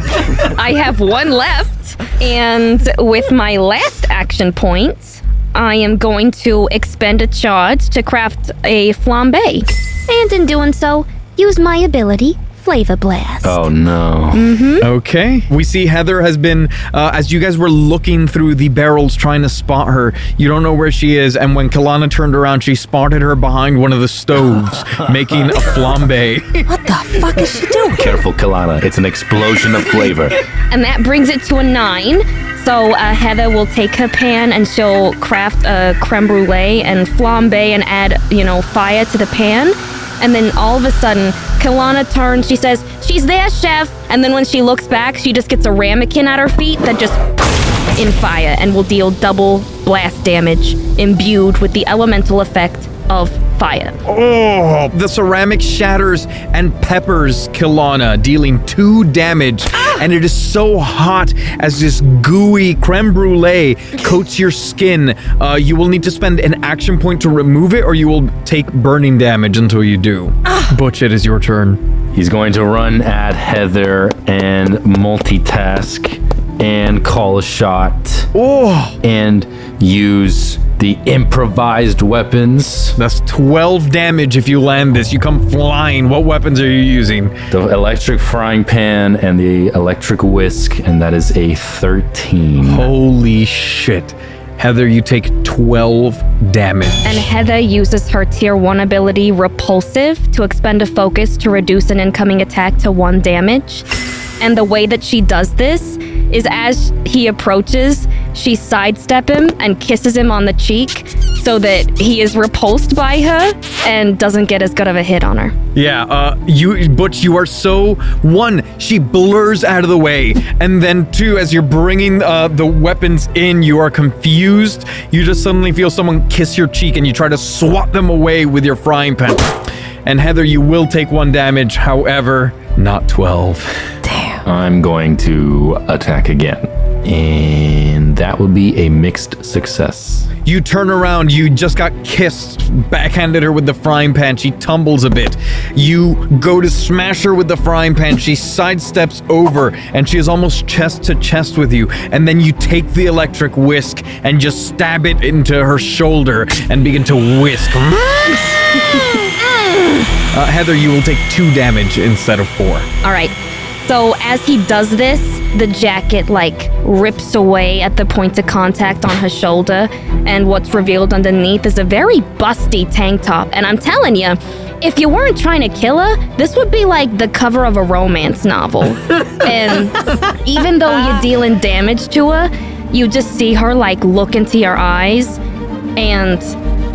I have 1 left, and with my last action point, I am going to expend a charge to craft a flambe. And in doing so, use my ability, Flavor Blast. Oh no. Okay. We see Heather has been, as you guys were looking through the barrels trying to spot her, you don't know where she is, and when Kilana turned around, she spotted her behind one of the stoves, making a flambe. What the fuck is she doing? Careful, Kilana. It's an explosion of flavor. And that brings it to a 9. So Heather will take her pan and she'll craft a creme brulee and flambe and add, fire to the pan. And then all of a sudden, Kilana turns, she says, "She's there, Chef." And then when she looks back, she just gets a ramekin at her feet that just in fire and will deal double blast damage imbued with the elemental effect of fire. Oh, the ceramic shatters and peppers Kilana, dealing 2 damage. And it is so hot as this gooey creme brulee coats your skin. You will need to spend an action point to remove it, or you will take burning damage until you do. Butch, it is your turn. He's going to run at Heather and multitask and call a shot. Oh! And use the improvised weapons. That's 12 damage if you land this. You come flying. What weapons are you using? The electric frying pan and the electric whisk, and that is a 13. Holy shit. Heather, you take 12 damage. And Heather uses her tier 1 ability, Repulsive, to expend a focus to reduce an incoming attack to 1 damage. And the way that she does this is as he approaches, she sidestep him and kisses him on the cheek so that he is repulsed by her and doesn't get as good of a hit on her. Yeah, Butch, you are so... 1, she blurs out of the way, and then 2, as you're bringing the weapons in, you are confused. You just suddenly feel someone kiss your cheek, and you try to swat them away with your frying pan. And Heather, you will take 1 damage, however, not 12. I'm going to attack again. And that will be a mixed success. You turn around, you just got kissed, backhanded her with the frying pan, she tumbles a bit. You go to smash her with the frying pan, she sidesteps over, and she is almost chest to chest with you. And then you take the electric whisk and just stab it into her shoulder and begin to whisk. Heather, you will take 2 damage instead of 4. All right. So as he does this, the jacket rips away at the point of contact on her shoulder, and what's revealed underneath is a very busty tank top. And I'm telling you, if you weren't trying to kill her, this would be like the cover of a romance novel. And even though you're dealing damage to her, you just see her look into your eyes, and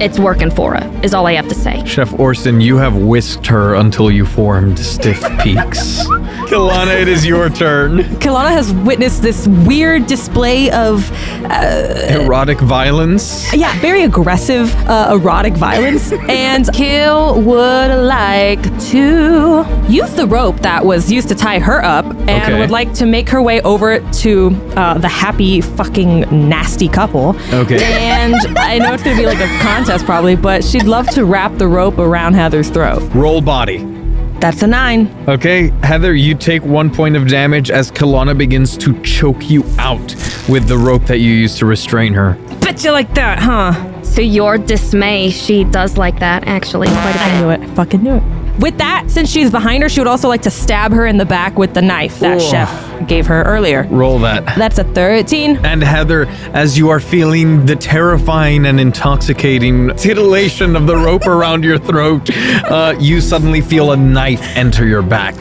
it's working for her, is all I have to say. Chef Orson, you have whisked her until you formed stiff peaks. Kilana, it is your turn. Kilana has witnessed this weird display of erotic violence. Yeah, very aggressive erotic violence. And Kill would like to use the rope that was used to tie her up and would like to make her way over to the happy fucking nasty couple. Okay. And I know it's gonna be a contest probably, but she'd love to wrap the rope around Heather's throat. Roll body. That's a 9. Okay, Heather, you take 1 point of damage as Kilana begins to choke you out with the rope that you used to restrain her. Bet you like that, huh? To your dismay, she does like that, actually, quite a bit. I knew it. Fucking knew it. With that, since she's behind her, she would also like to stab her in the back with the knife that Chef gave her earlier. Roll that. That's a 13. And Heather, as you are feeling the terrifying and intoxicating titillation of the rope around your throat, you suddenly feel a knife enter your back.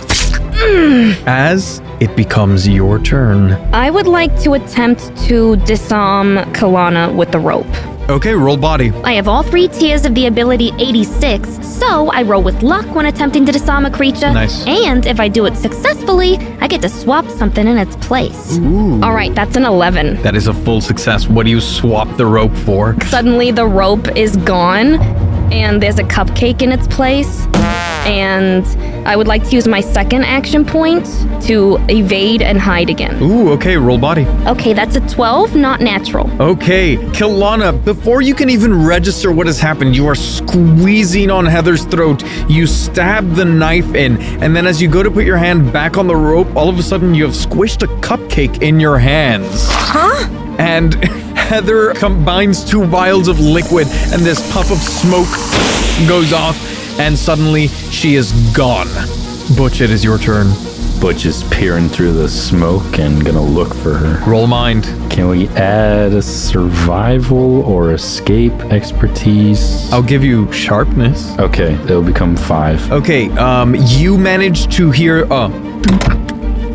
As it becomes your turn. I would like to attempt to disarm Kilana with the rope. Okay, roll body. I have all 3 tiers of the ability 86, so I roll with luck when attempting to disarm a creature. Nice. And if I do it successfully, I get to swap something in its place. Ooh. All right, that's an 11. That is a full success. What do you swap the rope for? Suddenly the rope is gone, and there's a cupcake in its place. And I would like to use my second action point to evade and hide again. Ooh, okay, roll body. Okay, that's a 12, not natural. Okay, Kilana, before you can even register what has happened, you are squeezing on Heather's throat. You stab the knife in, and then as you go to put your hand back on the rope, all of a sudden you have squished a cupcake in your hands. Huh? And Heather combines 2 vials of liquid, and this puff of smoke goes off, and suddenly she is gone. Butch, it is your turn. Butch is peering through the smoke and gonna look for her. Roll mind. Can we add a survival or escape expertise? I'll give you sharpness. Okay, that'll become 5. Okay, you managed to hear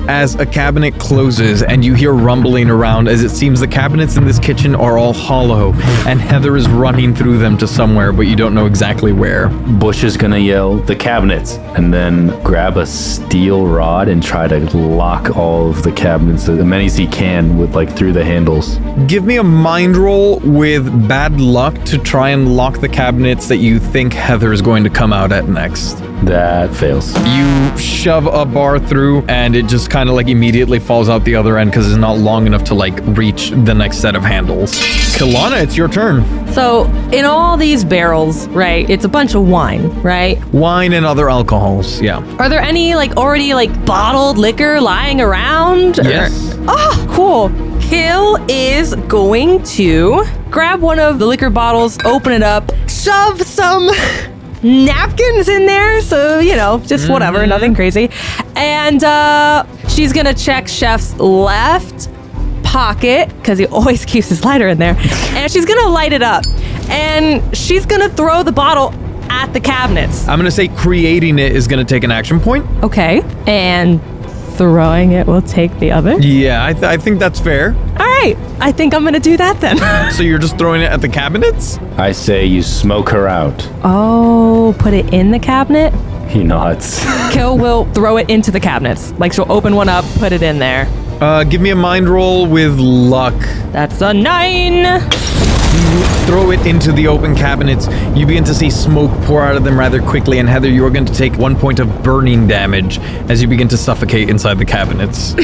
as a cabinet closes and you hear rumbling around as it seems the cabinets in this kitchen are all hollow and Heather is running through them to somewhere, but you don't know exactly where. Bush is gonna yell, "The cabinets!" and then grab a steel rod and try to lock all of the cabinets, as many as he can, with like through the handles. Give me a mind roll with bad luck to try and lock the cabinets that you think Heather is going to come out at next. That fails. You shove a bar through and it just kind of like immediately falls out the other end because it's not long enough to like reach the next set of handles. Kilana, it's your turn. So, in all these barrels, right, it's a bunch of wine, right? Wine and other alcohols, yeah. Are there any like already like bottled liquor lying around? Yes. Oh, cool. Kill is going to grab one of the liquor bottles, open it up, shove some napkins in there, so just whatever, nothing crazy. And she's gonna check Shef's left pocket because he always keeps his lighter in there, and she's gonna light it up, and she's gonna throw the bottle at the cabinets. I'm gonna say creating it is gonna take an action point. Okay, and throwing it will take the other. Yeah, I think that's fair. All right, I think I'm gonna do that then. So you're just throwing it at the cabinets? I say you smoke her out. Oh, put it in the cabinet? He nods. Kill will throw it into the cabinets. Like she'll open one up, put it in there. Give me a mind roll with luck. That's a 9. You throw it into the open cabinets. You begin to see smoke pour out of them rather quickly, and Heather, you are going to take 1 point of burning damage as you begin to suffocate inside the cabinets.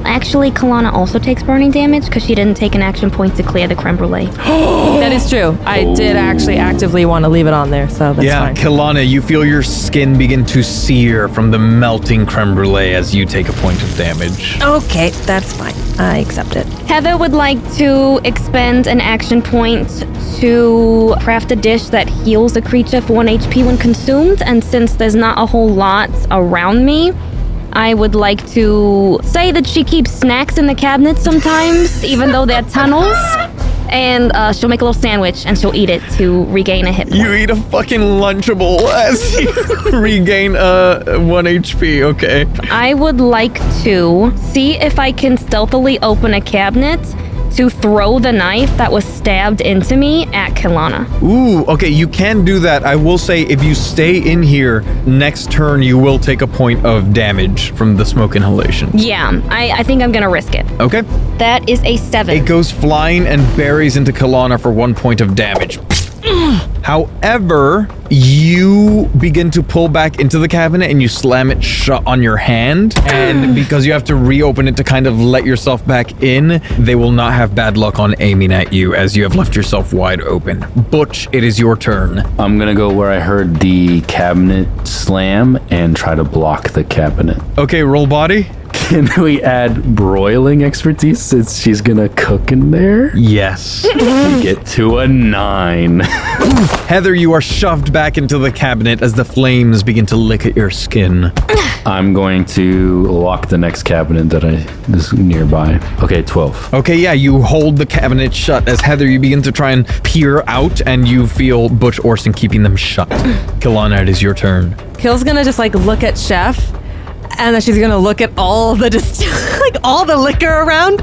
Actually, Kilana also takes burning damage because she didn't take an action point to clear the creme brulee. That is true. I did actually actively want to leave it on there, so that's fine. Kilana, you feel your skin begin to sear from the melting creme brulee as you take a point of damage. Okay, that's fine. I accept it. Heather would like to expend an action point to craft a dish that heals a creature for 1 HP when consumed, and since there's not a whole lot around me, I would like to say that she keeps snacks in the cabinet sometimes, even though they're tunnels. And she'll make a little sandwich and she'll eat it to regain a hit point. You eat a fucking Lunchable as you regain 1 HP, okay. I would like to see if I can stealthily open a cabinet to throw the knife that was stabbed into me at Kilana. Ooh, okay, you can do that. I will say if you stay in here, next turn you will take a point of damage from the smoke inhalation. Yeah, I think I'm gonna risk it. Okay. That is a 7. It goes flying and buries into Kilana for 1 point of damage. However, you begin to pull back into the cabinet and you slam it shut on your hand. And because you have to reopen it to kind of let yourself back in, they will not have bad luck on aiming at you as you have left yourself wide open. Butch, it is your turn. I'm gonna go where I heard the cabinet slam and try to block the cabinet. Okay, roll body. Can we add broiling expertise since she's gonna cook in there? Yes. We get to a 9. Heather, you are shoved back into the cabinet as the flames begin to lick at your skin. I'm going to lock the next cabinet that is nearby. Okay, 12. Okay, yeah, you hold the cabinet shut as Heather, you begin to try and peer out and you feel Butch Orson keeping them shut. Kilana, it is your turn. Kill's gonna just like look at Shef, and then she's gonna look at all the all the liquor around,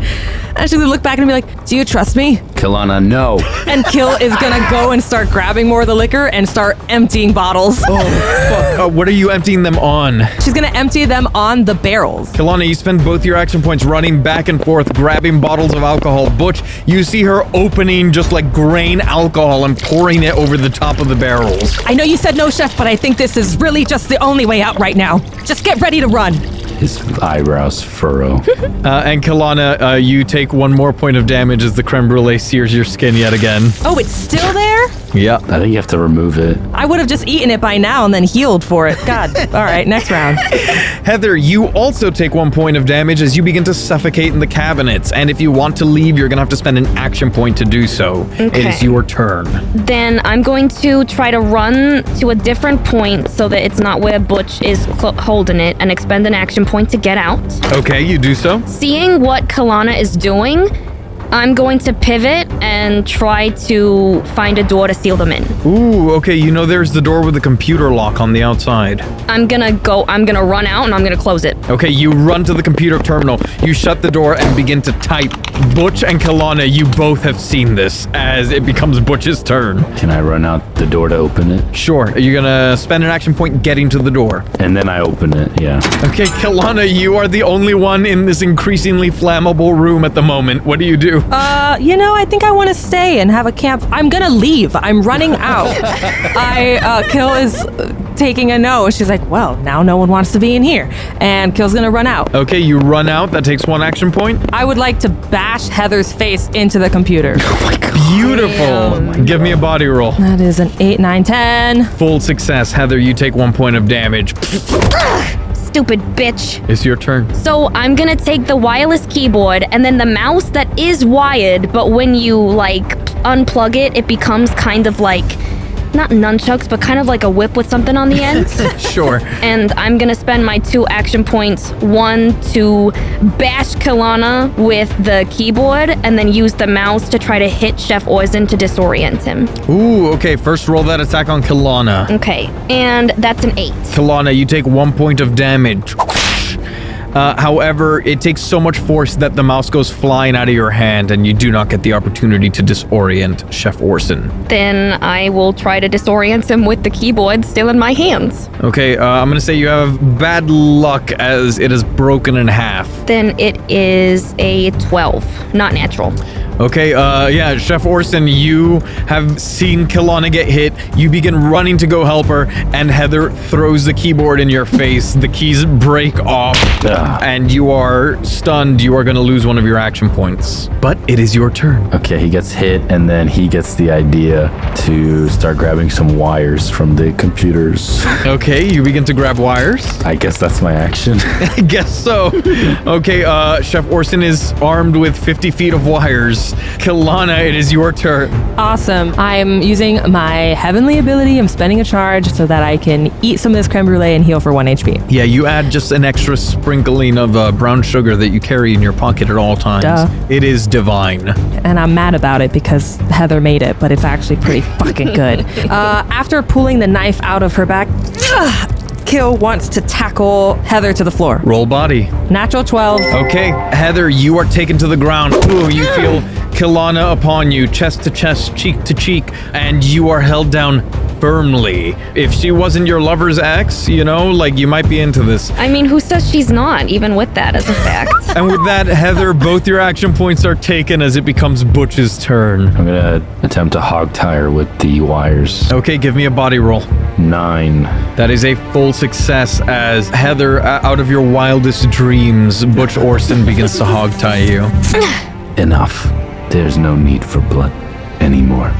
and she's gonna look back and be like, "Do you trust me?" Kilana, no. And Kill is gonna go and start grabbing more of the liquor and start emptying bottles. Oh, fuck. What are you emptying them on? She's gonna empty them on the barrels. Kilana, you spend both your action points running back and forth, grabbing bottles of alcohol. Butch, you see her opening just like grain alcohol and pouring it over the top of the barrels. I know you said no, Shef, but I think this is really just the only way out right now. Just get ready to run. His eyebrows furrow. And Kilana, you take 1 more point of damage as the creme brulee sears your skin yet again. Oh, it's still there? Yeah. I think you have to remove it. I would have just eaten it by now and then healed for it. God. All right, next round. Heather, you also take 1 point of damage as you begin to suffocate in the cabinets. And if you want to leave, you're going to have to spend an action point to do so. Okay. It is your turn. Then I'm going to try to run to a different point so that it's not where Butch is holding it and expend an action point to get out. Okay, you do so. Seeing what Kilana is doing, I'm going to pivot and and try to find a door to seal them in. Ooh, okay, you know there's the door with the computer lock on the outside. I'm gonna run out and I'm gonna close it. Okay, you run to the computer terminal, you shut the door and begin to type. Butch and Kilana, you both have seen this as it becomes Butch's turn. Can I run out the door to open it? Sure, are you gonna spend an action point getting to the door? And then I open it, yeah. Okay, Kilana, you are the only one in this increasingly flammable room at the moment. What do you do? I think I want to stay and have a camp. I'm gonna leave. I'm running out. Kill is taking a no. She's like, well, now no one wants to be in here. And Kill's gonna run out. Okay, you run out. That takes 1 action point. I would like to bash Heather's face into the computer. Oh my God. Beautiful. Give me a body roll. That is an 8, 9, 10. Full success. Heather, you take 1 point of damage. Stupid bitch. It's your turn. So I'm gonna take the wireless keyboard and then the mouse that is wired, but when you unplug it, it becomes kind of like, not nunchucks, but kind of like a whip with something on the end. Sure. And I'm gonna spend my 2 action points, 1 to bash Kilana with the keyboard, and then use the mouse to try to hit Chef Orson to disorient him. Ooh, okay. First roll that attack on Kilana. Okay, and that's an 8. Kilana, you take 1 point of damage. However, it takes so much force that the mouse goes flying out of your hand and you do not get the opportunity to disorient Chef Orson. Then I will try to disorient him with the keyboard still in my hands. Okay, I'm gonna say you have bad luck as it is broken in half. Then it is a 12, not natural. Okay, yeah, Chef Orson, you have seen Kilana get hit. You begin running to go help her, and Heather throws the keyboard in your face. The keys break off, and you are stunned. You are going to lose 1 of your action points. But it is your turn. Okay, he gets hit, and then he gets the idea to start grabbing some wires from the computers. Okay, you begin to grab wires. I guess that's my action. I guess so. Okay, Chef Orson is armed with 50 feet of wires. Kilana, it is your turn. Awesome. I'm using my heavenly ability. I'm spending a charge so that I can eat some of this creme brulee and heal for 1 HP. Yeah, you add just an extra sprinkling of brown sugar that you carry in your pocket at all times. Duh. It is divine. And I'm mad about it because Heather made it, but it's actually pretty fucking good. After pulling the knife out of her back, Kill wants to tackle Heather to the floor. Roll body. Natural 12. Okay, Heather, you are taken to the ground. Ooh, you feel Kilana upon you, chest to chest, cheek to cheek, and you are held down firmly. If she wasn't your lover's ex, you might be into this. I mean, who says she's not, even with that as a fact? And with that, Heather, both your action points are taken as it becomes Butch's turn. I'm gonna attempt to hog tie her with the wires. Okay, give me a body roll. 9. That is a full success as Heather, out of your wildest dreams, Butch Orson begins to hog tie you. Enough. There's no need for blood anymore.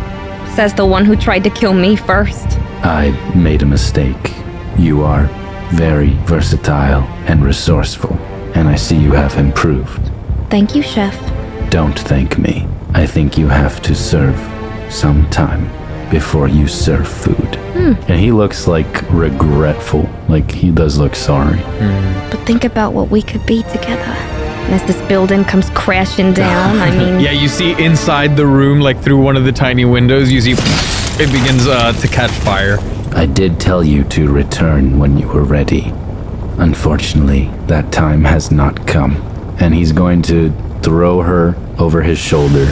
Says the one who tried to kill me first. I made a mistake. You are very versatile and resourceful, and I see you have improved. Thank you, Chef. Don't thank me. I think you have to serve some time before you serve food. And he looks regretful, he does look sorry. But think about what we could be together. And as this building comes crashing down, I mean... Yeah, you see inside the room, through one of the tiny windows, you see it begins to catch fire. I did tell you to return when you were ready. Unfortunately, that time has not come. And he's going to throw her over his shoulder,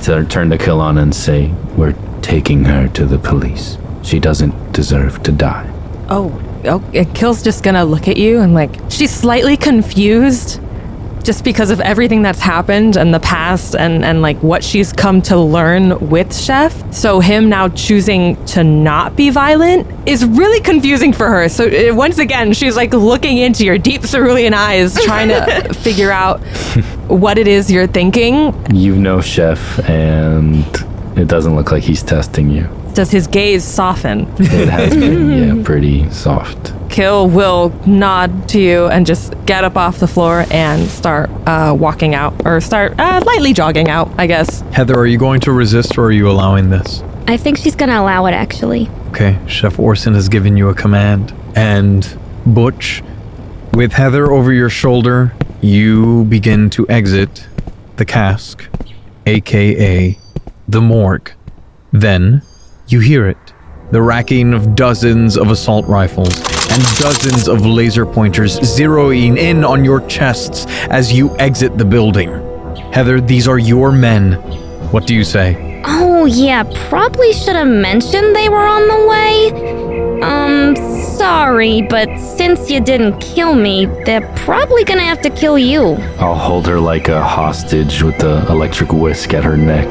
turn to Kilana and say, "We're taking her to the police. She doesn't deserve to die." Oh, Kill's just gonna look at you and she's slightly confused just because of everything that's happened and the past and what she's come to learn with Chef. So him now choosing to not be violent is really confusing for her. So once again, she's looking into your deep cerulean eyes, trying to figure out what it is you're thinking. You know Chef, and it doesn't look like he's testing you. Does his gaze soften? It has been, pretty soft. Kill will nod to you and just get up off the floor and start walking out, or start lightly jogging out, I guess. Heather, are you going to resist or are you allowing this? I think she's gonna allow it, actually. Okay, Chef Orson has given you a command. And Butch, with Heather over your shoulder, you begin to exit the cask, aka the morgue. Then, you hear it. The racking of dozens of assault rifles and dozens of laser pointers zeroing in on your chests as you exit the building. Heather, these are your men. What do you say? Oh, yeah, probably should have mentioned they were on the way. Sorry, but since you didn't kill me, they're probably gonna have to kill you. I'll hold her like a hostage with the electric whisk at her neck.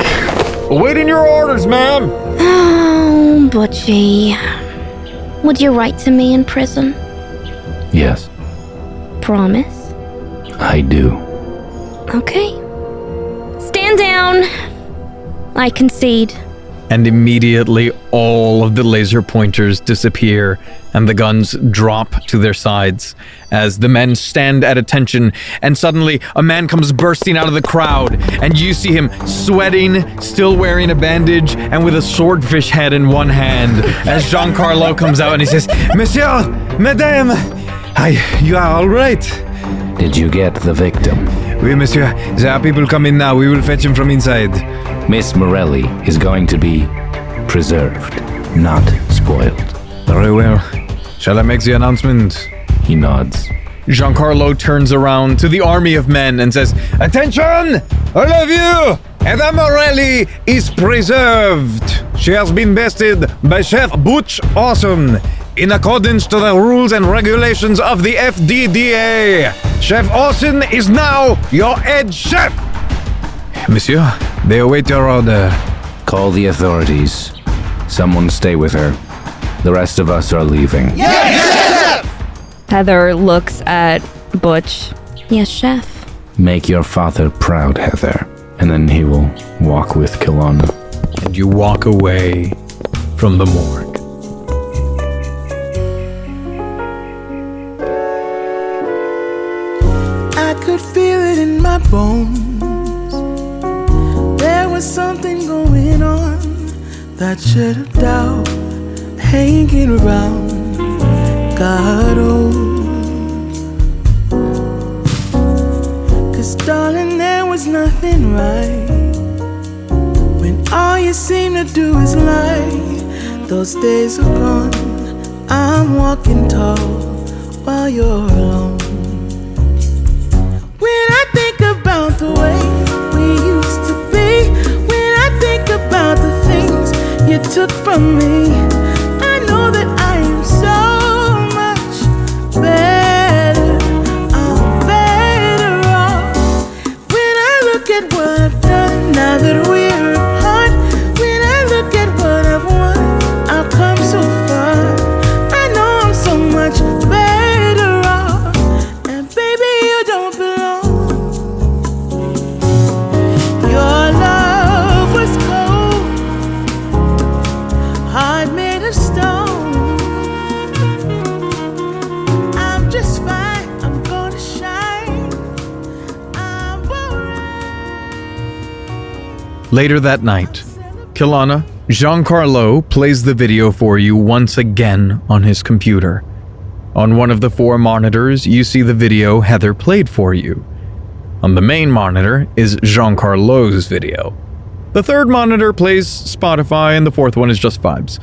Awaiting your orders, ma'am! Oh, Butchie. Would you write to me in prison? Yes, Promise? I do. Okay. Stand down. I concede. And immediately all of the laser pointers disappear and the guns drop to their sides as the men stand at attention, and suddenly a man comes bursting out of the crowd and you see him sweating, still wearing a bandage and with a swordfish head in one hand as Giancarlo comes out and he says, Monsieur, Madame, you are all right. Did you get the victim? Oui, monsieur. There are people coming now. We will fetch him from inside. Miss Morelli is going to be preserved, not spoiled. Very well. Shall I make the announcement? He nods. Giancarlo turns around to the army of men and says, Attention, all of you! Madame Morelli is preserved. She has been bested by Chef Butch Orson in accordance to the rules and regulations of the FDDA. Chef Orson is now your head chef. Monsieur, they await your order. Call the authorities. Someone stay with her. The rest of us are leaving. Heather looks at Butch. Yes, Chef. Make your father proud, Heather. And then he will walk with Kilana. and you walk away from the morgue. I could feel it in my bones. There was something going on, that shit of doubt hanging around. God, oh, 'cause darling, there was nothing right when all you seem to do is lie. Those days are gone. I'm walking tall while you're alone. When I think about the way we used to be, when I think about the things you took from me, I know that I am so much better. I'm better off. When I look at what I've done now that we're apart, when I look at what I've won, I've come so far. I know I'm so much better off. And baby, you don't belong. Your love was cold, heart made of stone. I'm just fine, I'm gonna shine. I'm alright. Later that night, Kilana, Giancarlo plays the video for you once again on his computer. On one of the 4 monitors, you see the video Heather played for you. On the main monitor is Giancarlo's video. The 3rd monitor plays Spotify and the 4th one is just vibes.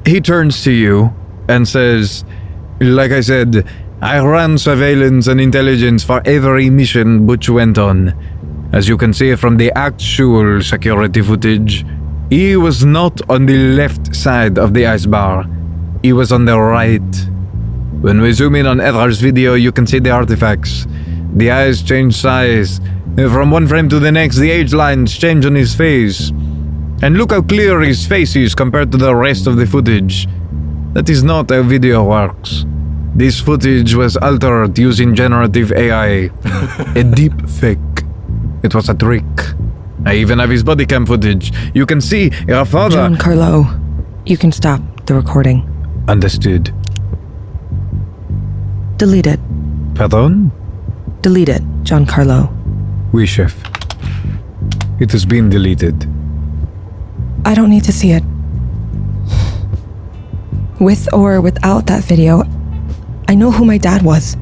He turns to you and says, Like I said, I ran surveillance and intelligence for every mission Butch went on. As you can see from the actual security footage, he was not on the left side of the ice bar. He was on the right. When we zoom in on Heather's video, you can see the artifacts. The eyes change size. From one frame to the next, the age lines change on his face. And look how clear his face is compared to the rest of the footage. That is not how video works. This footage was altered using generative AI. A deep fake. It was a trick. I even have his body cam footage. You can see your father... Giancarlo, you can stop the recording. Understood. Delete it. Pardon? Delete it, Giancarlo. Oui, Chef. It has been deleted. I don't need to see it. With or without that video, I know who my dad was.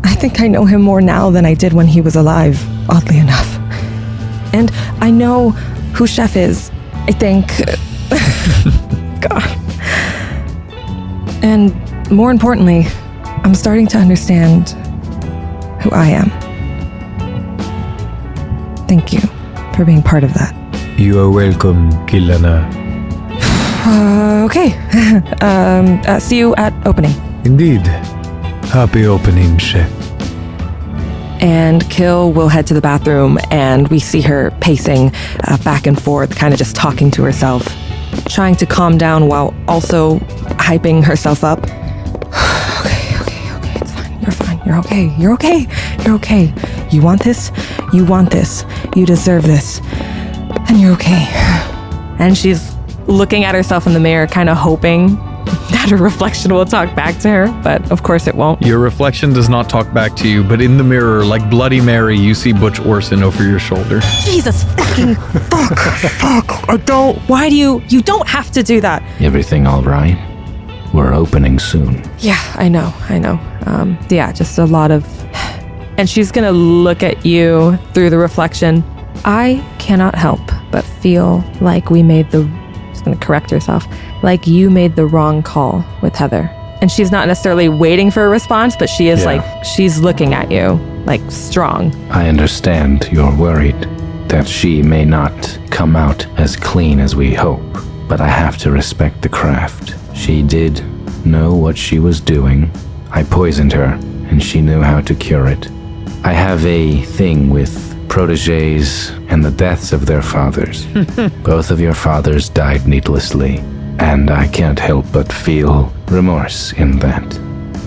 I think I know him more now than I did when he was alive, oddly enough. And I know who Shef is. I think. God. And more importantly, I'm starting to understand who I am. Thank you for being part of that. You are welcome, Kilana. Okay. See you at opening. Indeed. Happy opening, Shef. And Kill will head to the bathroom, and we see her pacing back and forth, kind of just talking to herself, trying to calm down while also hyping herself up. Okay, it's fine. You're fine. You're okay. You want this? You deserve this. And you're okay. And she's looking at herself in the mirror, kind of hoping that her reflection will talk back to her, but of course it won't. Your reflection does not talk back to you, but in the mirror, like Bloody Mary, you see Butch Orson over your shoulder. Jesus fucking fuck. Why do you don't have to do that. Everything all right? We're opening soon. Yeah, I know. Yeah, just a lot of... And she's gonna look at you through the reflection. I cannot help but feel like we made the... She's gonna correct herself. Like you made the wrong call with Heather. And she's not necessarily waiting for a response, but she is she's looking at you, like strong. I understand you're worried that she may not come out as clean as we hope, but I have to respect the craft. She did know what she was doing. I poisoned her, and she knew how to cure it. I have a thing with proteges and the deaths of their fathers. Both of your fathers died needlessly, and I can't help but feel remorse in that.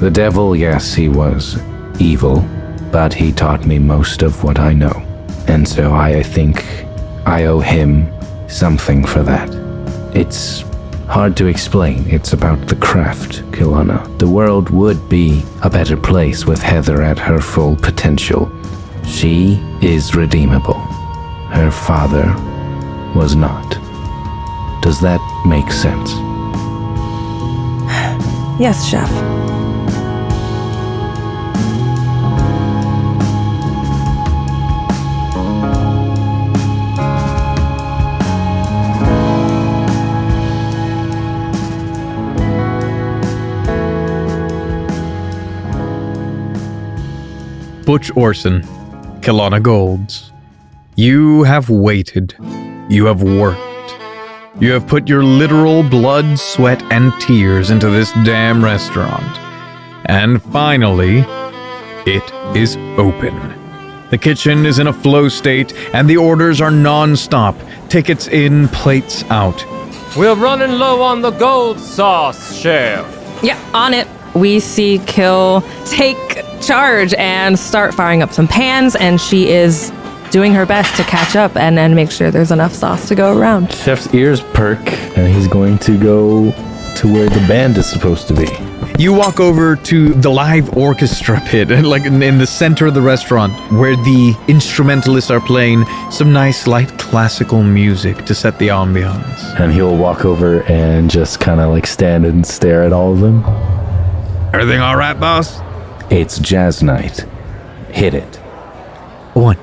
The devil, yes, he was evil, but he taught me most of what I know, and so I think I owe him something for that. It's hard to explain. It's about the craft, Kilana. The world would be a better place with Heather at her full potential. She is redeemable. Her father was not. Does that make sense? Yes, Chef. Butch Orson, Kilana Golds. You have waited. You have worked. You have put your literal blood, sweat, and tears into this damn restaurant. And finally, it is open. The kitchen is in a flow state, and the orders are non-stop. Tickets in, plates out. We're running low on the gold sauce, Chef. Yeah, on it. We see Kill take charge and start firing up some pans, and she is doing her best to catch up and then make sure there's enough sauce to go around. Chef's ears perk, and he's going to go to where the band is supposed to be. You walk over to the live orchestra pit, like in the center of the restaurant, where the instrumentalists are playing some nice light classical music to set the ambiance. And he'll walk over and just kind of like stand and stare at all of them. Everything all right, boss? It's jazz night. Hit it. 1,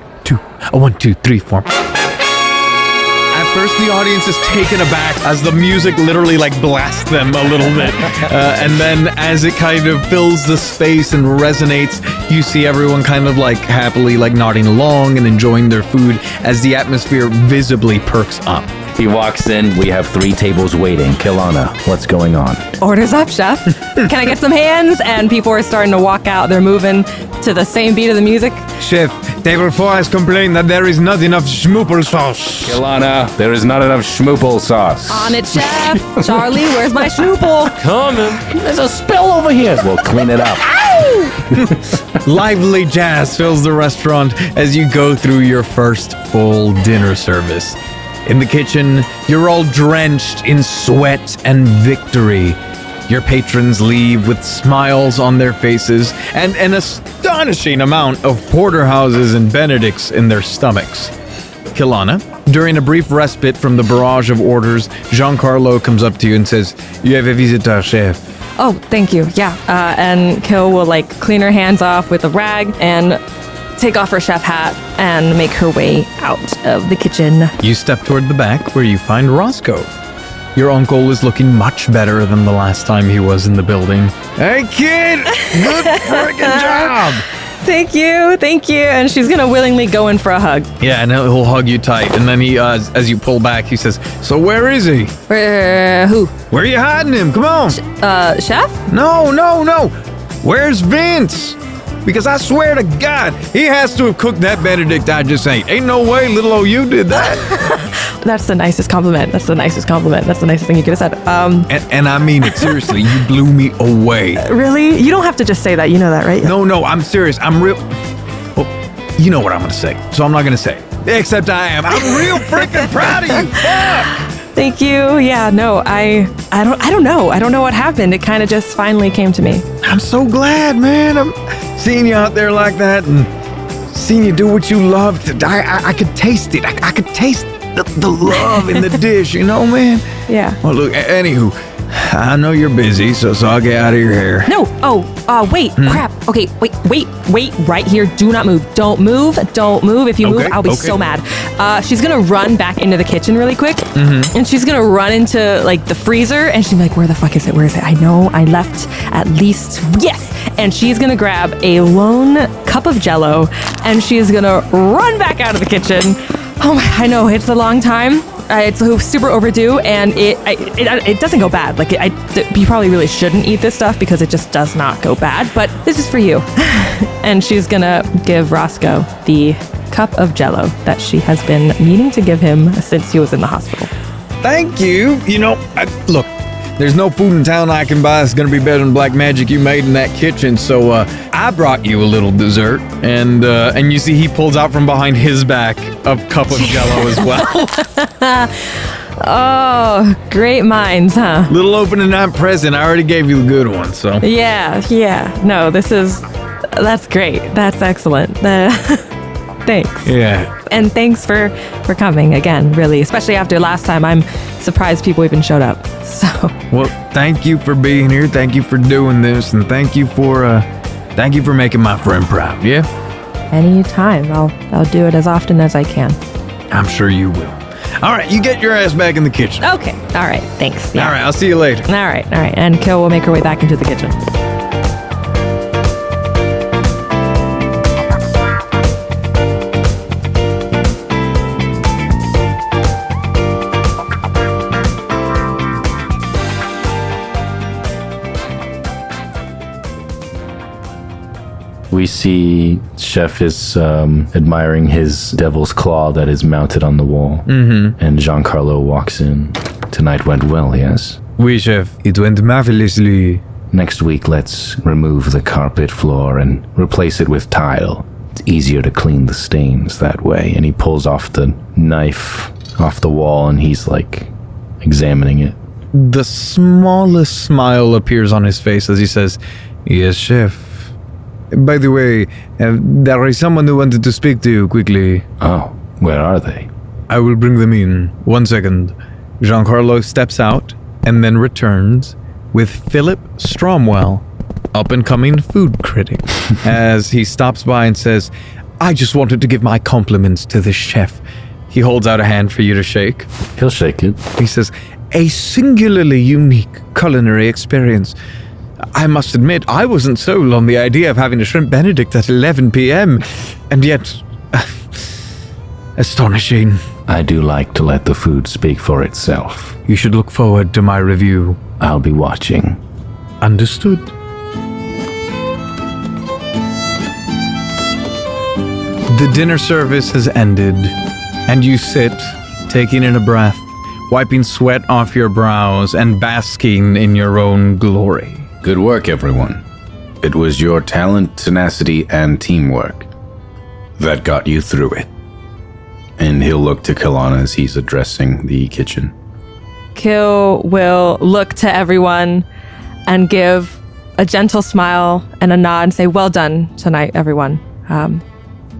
2, 3, 4. At first, the audience is taken aback as the music literally like blasts them a little bit. And then as it kind of fills the space and resonates, you see everyone kind of like happily like nodding along and enjoying their food as the atmosphere visibly perks up. He walks in, we have 3 tables waiting. Kilana, what's going on? Orders up, Chef. Can I get some hands? And people are starting to walk out. They're moving to the same beat of the music. Chef, table 4 has complained that there is not enough schmoople sauce. Kilana, there is not enough schmoople sauce. On it, Chef. Charlie, where's my schmoople? Coming. There's a spill over here. We'll clean it up. Lively jazz fills the restaurant as you go through your first full dinner service. In the kitchen, you're all drenched in sweat and victory. Your patrons leave with smiles on their faces and an astonishing amount of porterhouses and benedicts in their stomachs. Kilana, during a brief respite from the barrage of orders, Giancarlo comes up to you and says, "You have a visitor, chef." Oh, thank you. Yeah. And Kill will like clean her hands off with a rag and take off her chef hat and make her way out of the kitchen. You step toward the back where you find Roscoe. Your uncle is looking much better than the last time he was in the building. Hey, kid! Good freaking job! Thank you. And she's gonna willingly go in for a hug. Yeah, and he'll hug you tight. And then he, as you pull back, he says, "So where is he? Who? Where are you hiding him? Come on." Chef? No. Where's Vince? Because I swear to God, he has to have cooked that Benedict I just ate. Ain't no way little old you did that. That's the nicest compliment. That's the nicest thing you could have said. And I mean it, seriously. You blew me away. Really? You don't have to just say that. You know that, right? No, I'm serious. I'm real... Well, you know what I'm going to say, so I'm not going to say it. Except I am. I'm real freaking proud of you. Fuck! Thank you. Yeah, no, I don't know. I don't know what happened. It kind of just finally came to me. I'm so glad, man. I'm seeing you out there like that and seeing you do what you love. I could taste it. I could taste the love in the dish, you know, man? Yeah. Well, look, anywho, I know you're busy, so I'll get out of your hair. No. Wait. Crap. Okay, wait right here. Do not move. Don't move. If you move, I'll be so mad. She's gonna run back into the kitchen really quick, and she's gonna run into like the freezer, and she's like, "Where the fuck is it? Where is it? I know I left at least yes." And she's gonna grab a lone cup of Jello, and she's gonna run back out of the kitchen. Oh, I know it's a long time. It's super overdue, and it doesn't go bad. Like you probably really shouldn't eat this stuff because it just does not go bad. But this is for you. And she's gonna give Roscoe the cup of Jello that she has been needing to give him since he was in the hospital. Thank you. You know, look, there's no food in town I can buy that's gonna be better than black magic you made in that kitchen. So I brought you a little dessert, and you see he pulls out from behind his back a cup of Jello as well. Oh, great minds, huh? Little opening night present. I already gave you the good one, so. Yeah. No, that's great. That's excellent. Thanks. Yeah. And thanks for coming again, really. Especially after last time. I'm surprised people even showed up. So. Well, thank you for being here. Thank you for doing this, and thank you for making my friend proud. Yeah. Anytime. I'll do it as often as I can. I'm sure you will. All right, you get your ass back in the kitchen. Okay. All right. Thanks. Yeah. All right, I'll see you later. All right. And Kill will make her way back into the kitchen. We see Shef is admiring his devil's claw that is mounted on the wall. And Giancarlo walks in. Tonight went well, yes? Oui, Chef. It went marvelously. Next week, let's remove the carpet floor and replace it with tile. It's easier to clean the stains that way. And he pulls off the knife off the wall, and he's like examining it. The smallest smile appears on his face as he says, "Yes, Chef. By the way, there is someone who wanted to speak to you quickly." Oh, where are they? I will bring them in. 1 second. Giancarlo steps out and then returns with Philip Stromwell, up-and-coming food critic, as he stops by and says, "I just wanted to give my compliments to the chef." He holds out a hand for you to shake. He'll shake it. He says, "A singularly unique culinary experience. I must admit, I wasn't sold on the idea of having a shrimp Benedict at 11 p.m. And yet, astonishing." I do like to let the food speak for itself. You should look forward to my review. I'll be watching. Understood. The dinner service has ended, and you sit, taking in a breath, wiping sweat off your brows, and basking in your own glory. Good work, everyone. It was your talent, tenacity, and teamwork that got you through it. And he'll look to Kilana as he's addressing the kitchen. Kill will look to everyone and give a gentle smile and a nod and say, "Well done tonight, everyone.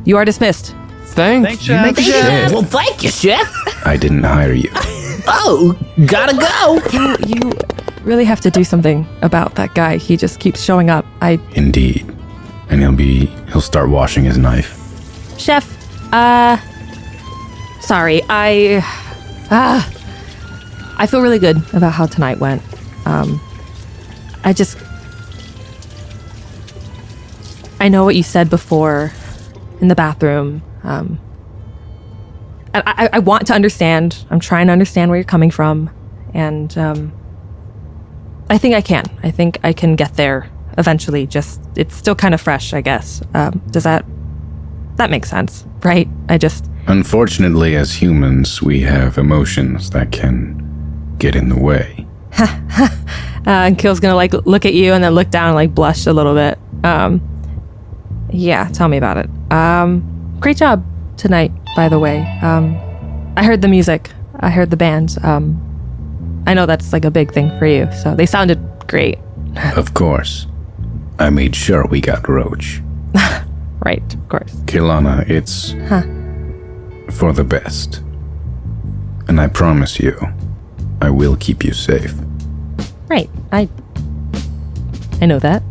You are dismissed." Thanks. Well, thank you, Chef. I didn't hire you. Oh, gotta go. You really have to do something about that guy. He just keeps showing up. Indeed. And he'll start washing his knife. Chef, sorry, I feel really good about how tonight went. I know what you said before in the bathroom. I want to understand. I'm trying to understand where you're coming from. And I think I can. I think I can get there eventually. Just, it's still kind of fresh, I guess. Does that makes sense, right? Unfortunately, as humans, we have emotions that can get in the way. And Kill's gonna look at you and then look down and blush a little bit. Yeah, tell me about it. Great job tonight, by the way. I heard the music. I heard the bands. I know that's a big thing for you, so they sounded great. Of course. I made sure we got Roach. Right, of course. Kilana, it's for the best. And I promise you, I will keep you safe. Right, I know that.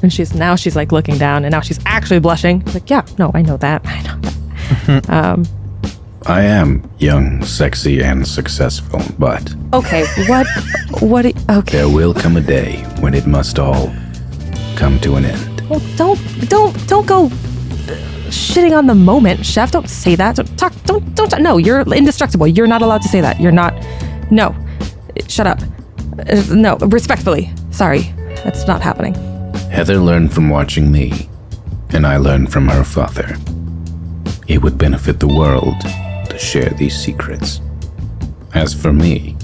And she's looking down, and now she's actually blushing. Yeah, no, I know that. I am young, sexy, and successful, but... Okay, okay. There will come a day when it must all come to an end. Well, don't go shitting on the moment, Chef. Don't say that. Don't. No, you're indestructible. You're not allowed to say that. You're not. No. Shut up. No, respectfully. Sorry. That's not happening. Heather learned from watching me, and I learned from her father. It would benefit the world to share these secrets. As for me,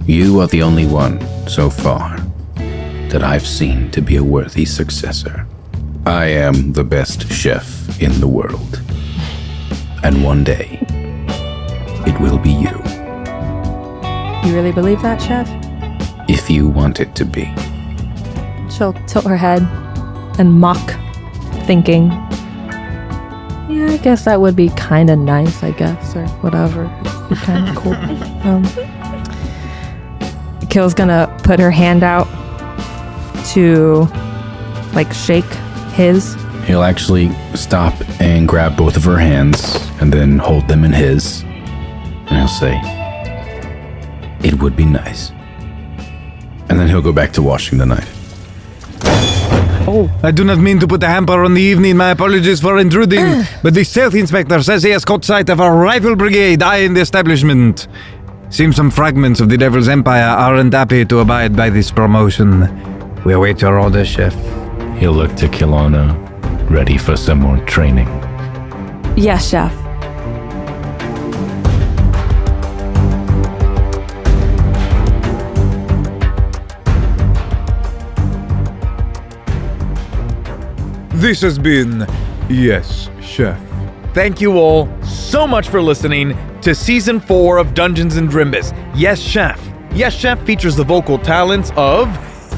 you are the only one, so far, that I've seen to be a worthy successor. I am the best chef in the world. And one day, it will be you. You really believe that, Chef? If you want it to be. She'll tilt her head and mock, thinking, yeah, I guess that would be kind of nice, I guess, or whatever. It'd be kind of cool. Kill's gonna put her hand out to, shake his. He'll actually stop and grab both of her hands and then hold them in his. And he'll say, it would be nice. And then he'll go back to washing the knife. Oh. I do not mean to put a hamper on the evening. My apologies for intruding. But the stealth inspector says he has caught sight of a rifle brigade eyeing the establishment. Seems some fragments of the Devil's Empire aren't happy to abide by this promotion. We await your order, Chef. He'll look to Kilana, ready for some more training. Yes, Chef. This has been Yes, Chef. Thank you all so much for listening to Season 4 of Dungeons & Drimbus, Yes, Chef. Yes, Chef features the vocal talents of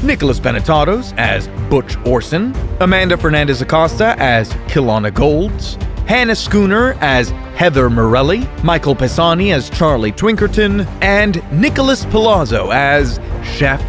Nicholas Benetatos as Butch Orson, Amanda Fernandez-Acosta as Kilana Golds, Hannah Schooner as Heather Morelli, Michael Pisani as Charlie Twinkerton, and Nicholas Palazzo as Shef.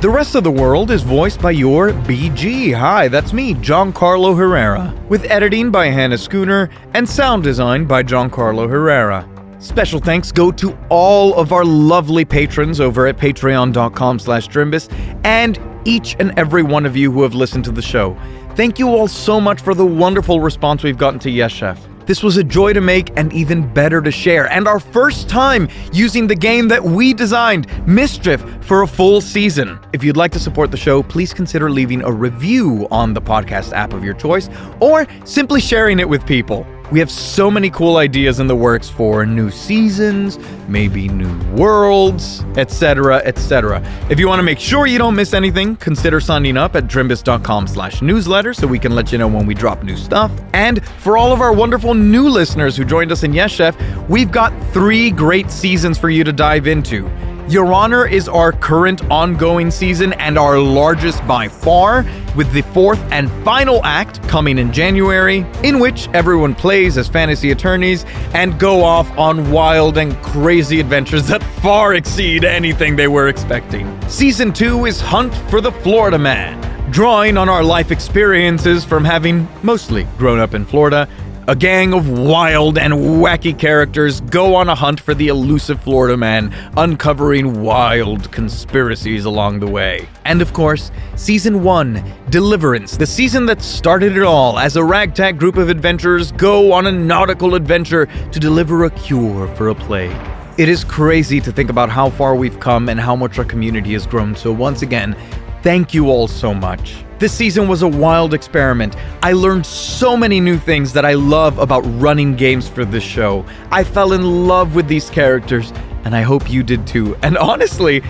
The rest of the world is voiced by your BG. Hi, that's me, Giancarlo Herrera, with editing by Hannah Schooner and sound design by Giancarlo Herrera. Special thanks go to all of our lovely patrons over at patreon.com/Drimbus and each and every one of you who have listened to the show. Thank you all so much for the wonderful response we've gotten to Yes, Chef. This was a joy to make and even better to share, and our first time using the game that we designed, Mischief, for a full season. If you'd like to support the show, please consider leaving a review on the podcast app of your choice, or simply sharing it with people. We have so many cool ideas in the works for new seasons, maybe new worlds, etc., etc. If you want to make sure you don't miss anything, consider signing up at drimbus.com/newsletter so we can let you know when we drop new stuff. And for all of our wonderful new listeners who joined us in Yes, Chef, we've got 3 great seasons for you to dive into. Your Honor is our current ongoing season and our largest by far, with the 4th and final act coming in January, in which everyone plays as fantasy attorneys and go off on wild and crazy adventures that far exceed anything they were expecting. Season 2 is Hunt for the Florida Man, Drawing on our life experiences from having mostly grown up in Florida, a gang of wild and wacky characters go on a hunt for the elusive Florida man, uncovering wild conspiracies along the way. And of course, Season 1, Deliverance, the season that started it all, as a ragtag group of adventurers go on a nautical adventure to deliver a cure for a plague. It is crazy to think about how far we've come and how much our community has grown, so once again, thank you all so much. This season was a wild experiment. I learned so many new things that I love about running games for this show. I fell in love with these characters, and I hope you did too. And honestly,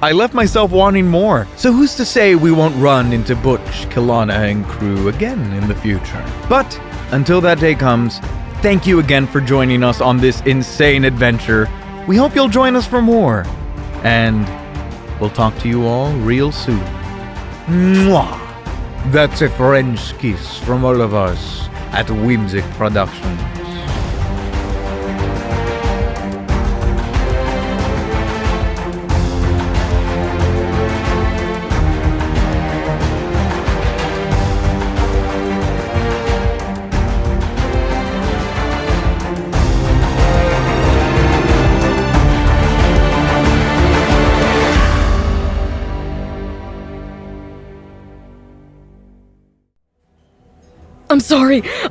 I left myself wanting more. So who's to say we won't run into Butch, Kilana, and crew again in the future? But until that day comes, thank you again for joining us on this insane adventure. We hope you'll join us for more. And we'll talk to you all real soon. Mwah! That's a French kiss from all of us at Whimsic Productions.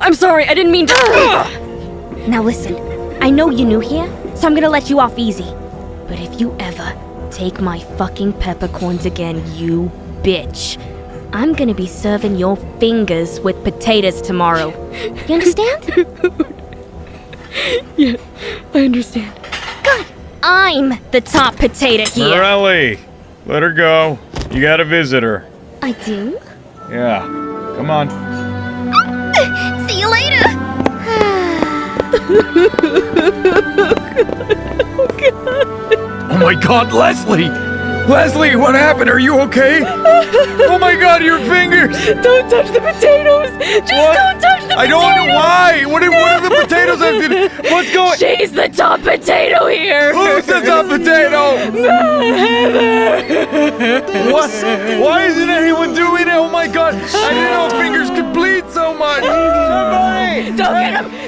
I'm sorry, I didn't mean to. Now listen, I know you're new here, so I'm gonna let you off easy. But if you ever take my fucking peppercorns again, you bitch, I'm gonna be serving your fingers with potatoes tomorrow. You understand? Yeah, I understand. Good. I'm the top potato here. Morelli, let her go. You got a visitor. I do? Yeah, come on. See you later! Oh my god, Leslie! Leslie, what happened? Are you okay? Oh my god, your fingers! Don't touch the potatoes! Just don't touch the potatoes! I don't know why! What are the potatoes I did? What's going on? She's the top potato here! Who's the top potato? What? Why isn't anyone doing it? Oh my god! I didn't know fingers could bleed so much! Somebody!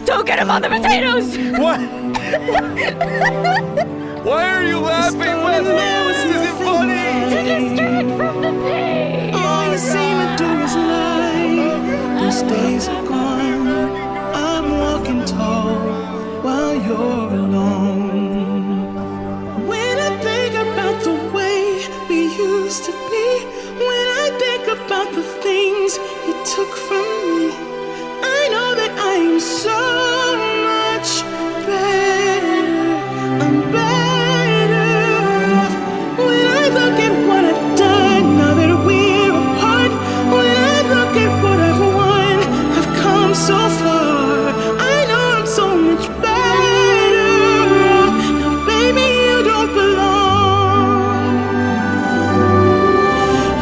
Don't get him on the potatoes! What? Why are you laughing, Leslie? This isn't funny! To distract from the pain! All you seem to do is lie. These days are gone. I'm walking tall while you're alone. When I think about the way we used to be, when I think about the things you took from me, I know that I am so much better. I'm better. When I look at what I've done, now that we're apart, when I look at what I've won, I've come so far. I know I'm so much better. Now, baby, you don't belong.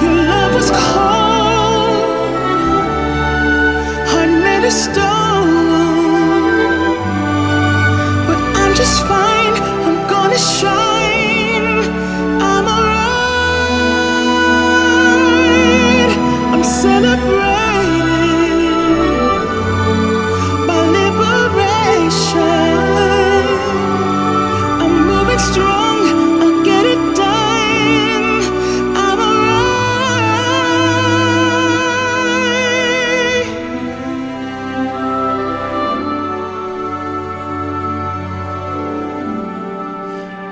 Your love was cold, heart made of stone. But I'm just fine. I'm gonna shine. I'm alright. I'm celebrating my liberation. I'm moving strong. I'll get it done. I'm alright.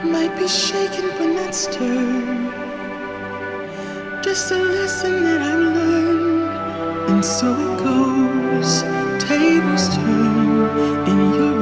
Might be shaken but not stirred. Just a lesson that I've learned. And so it goes. Tables turn in your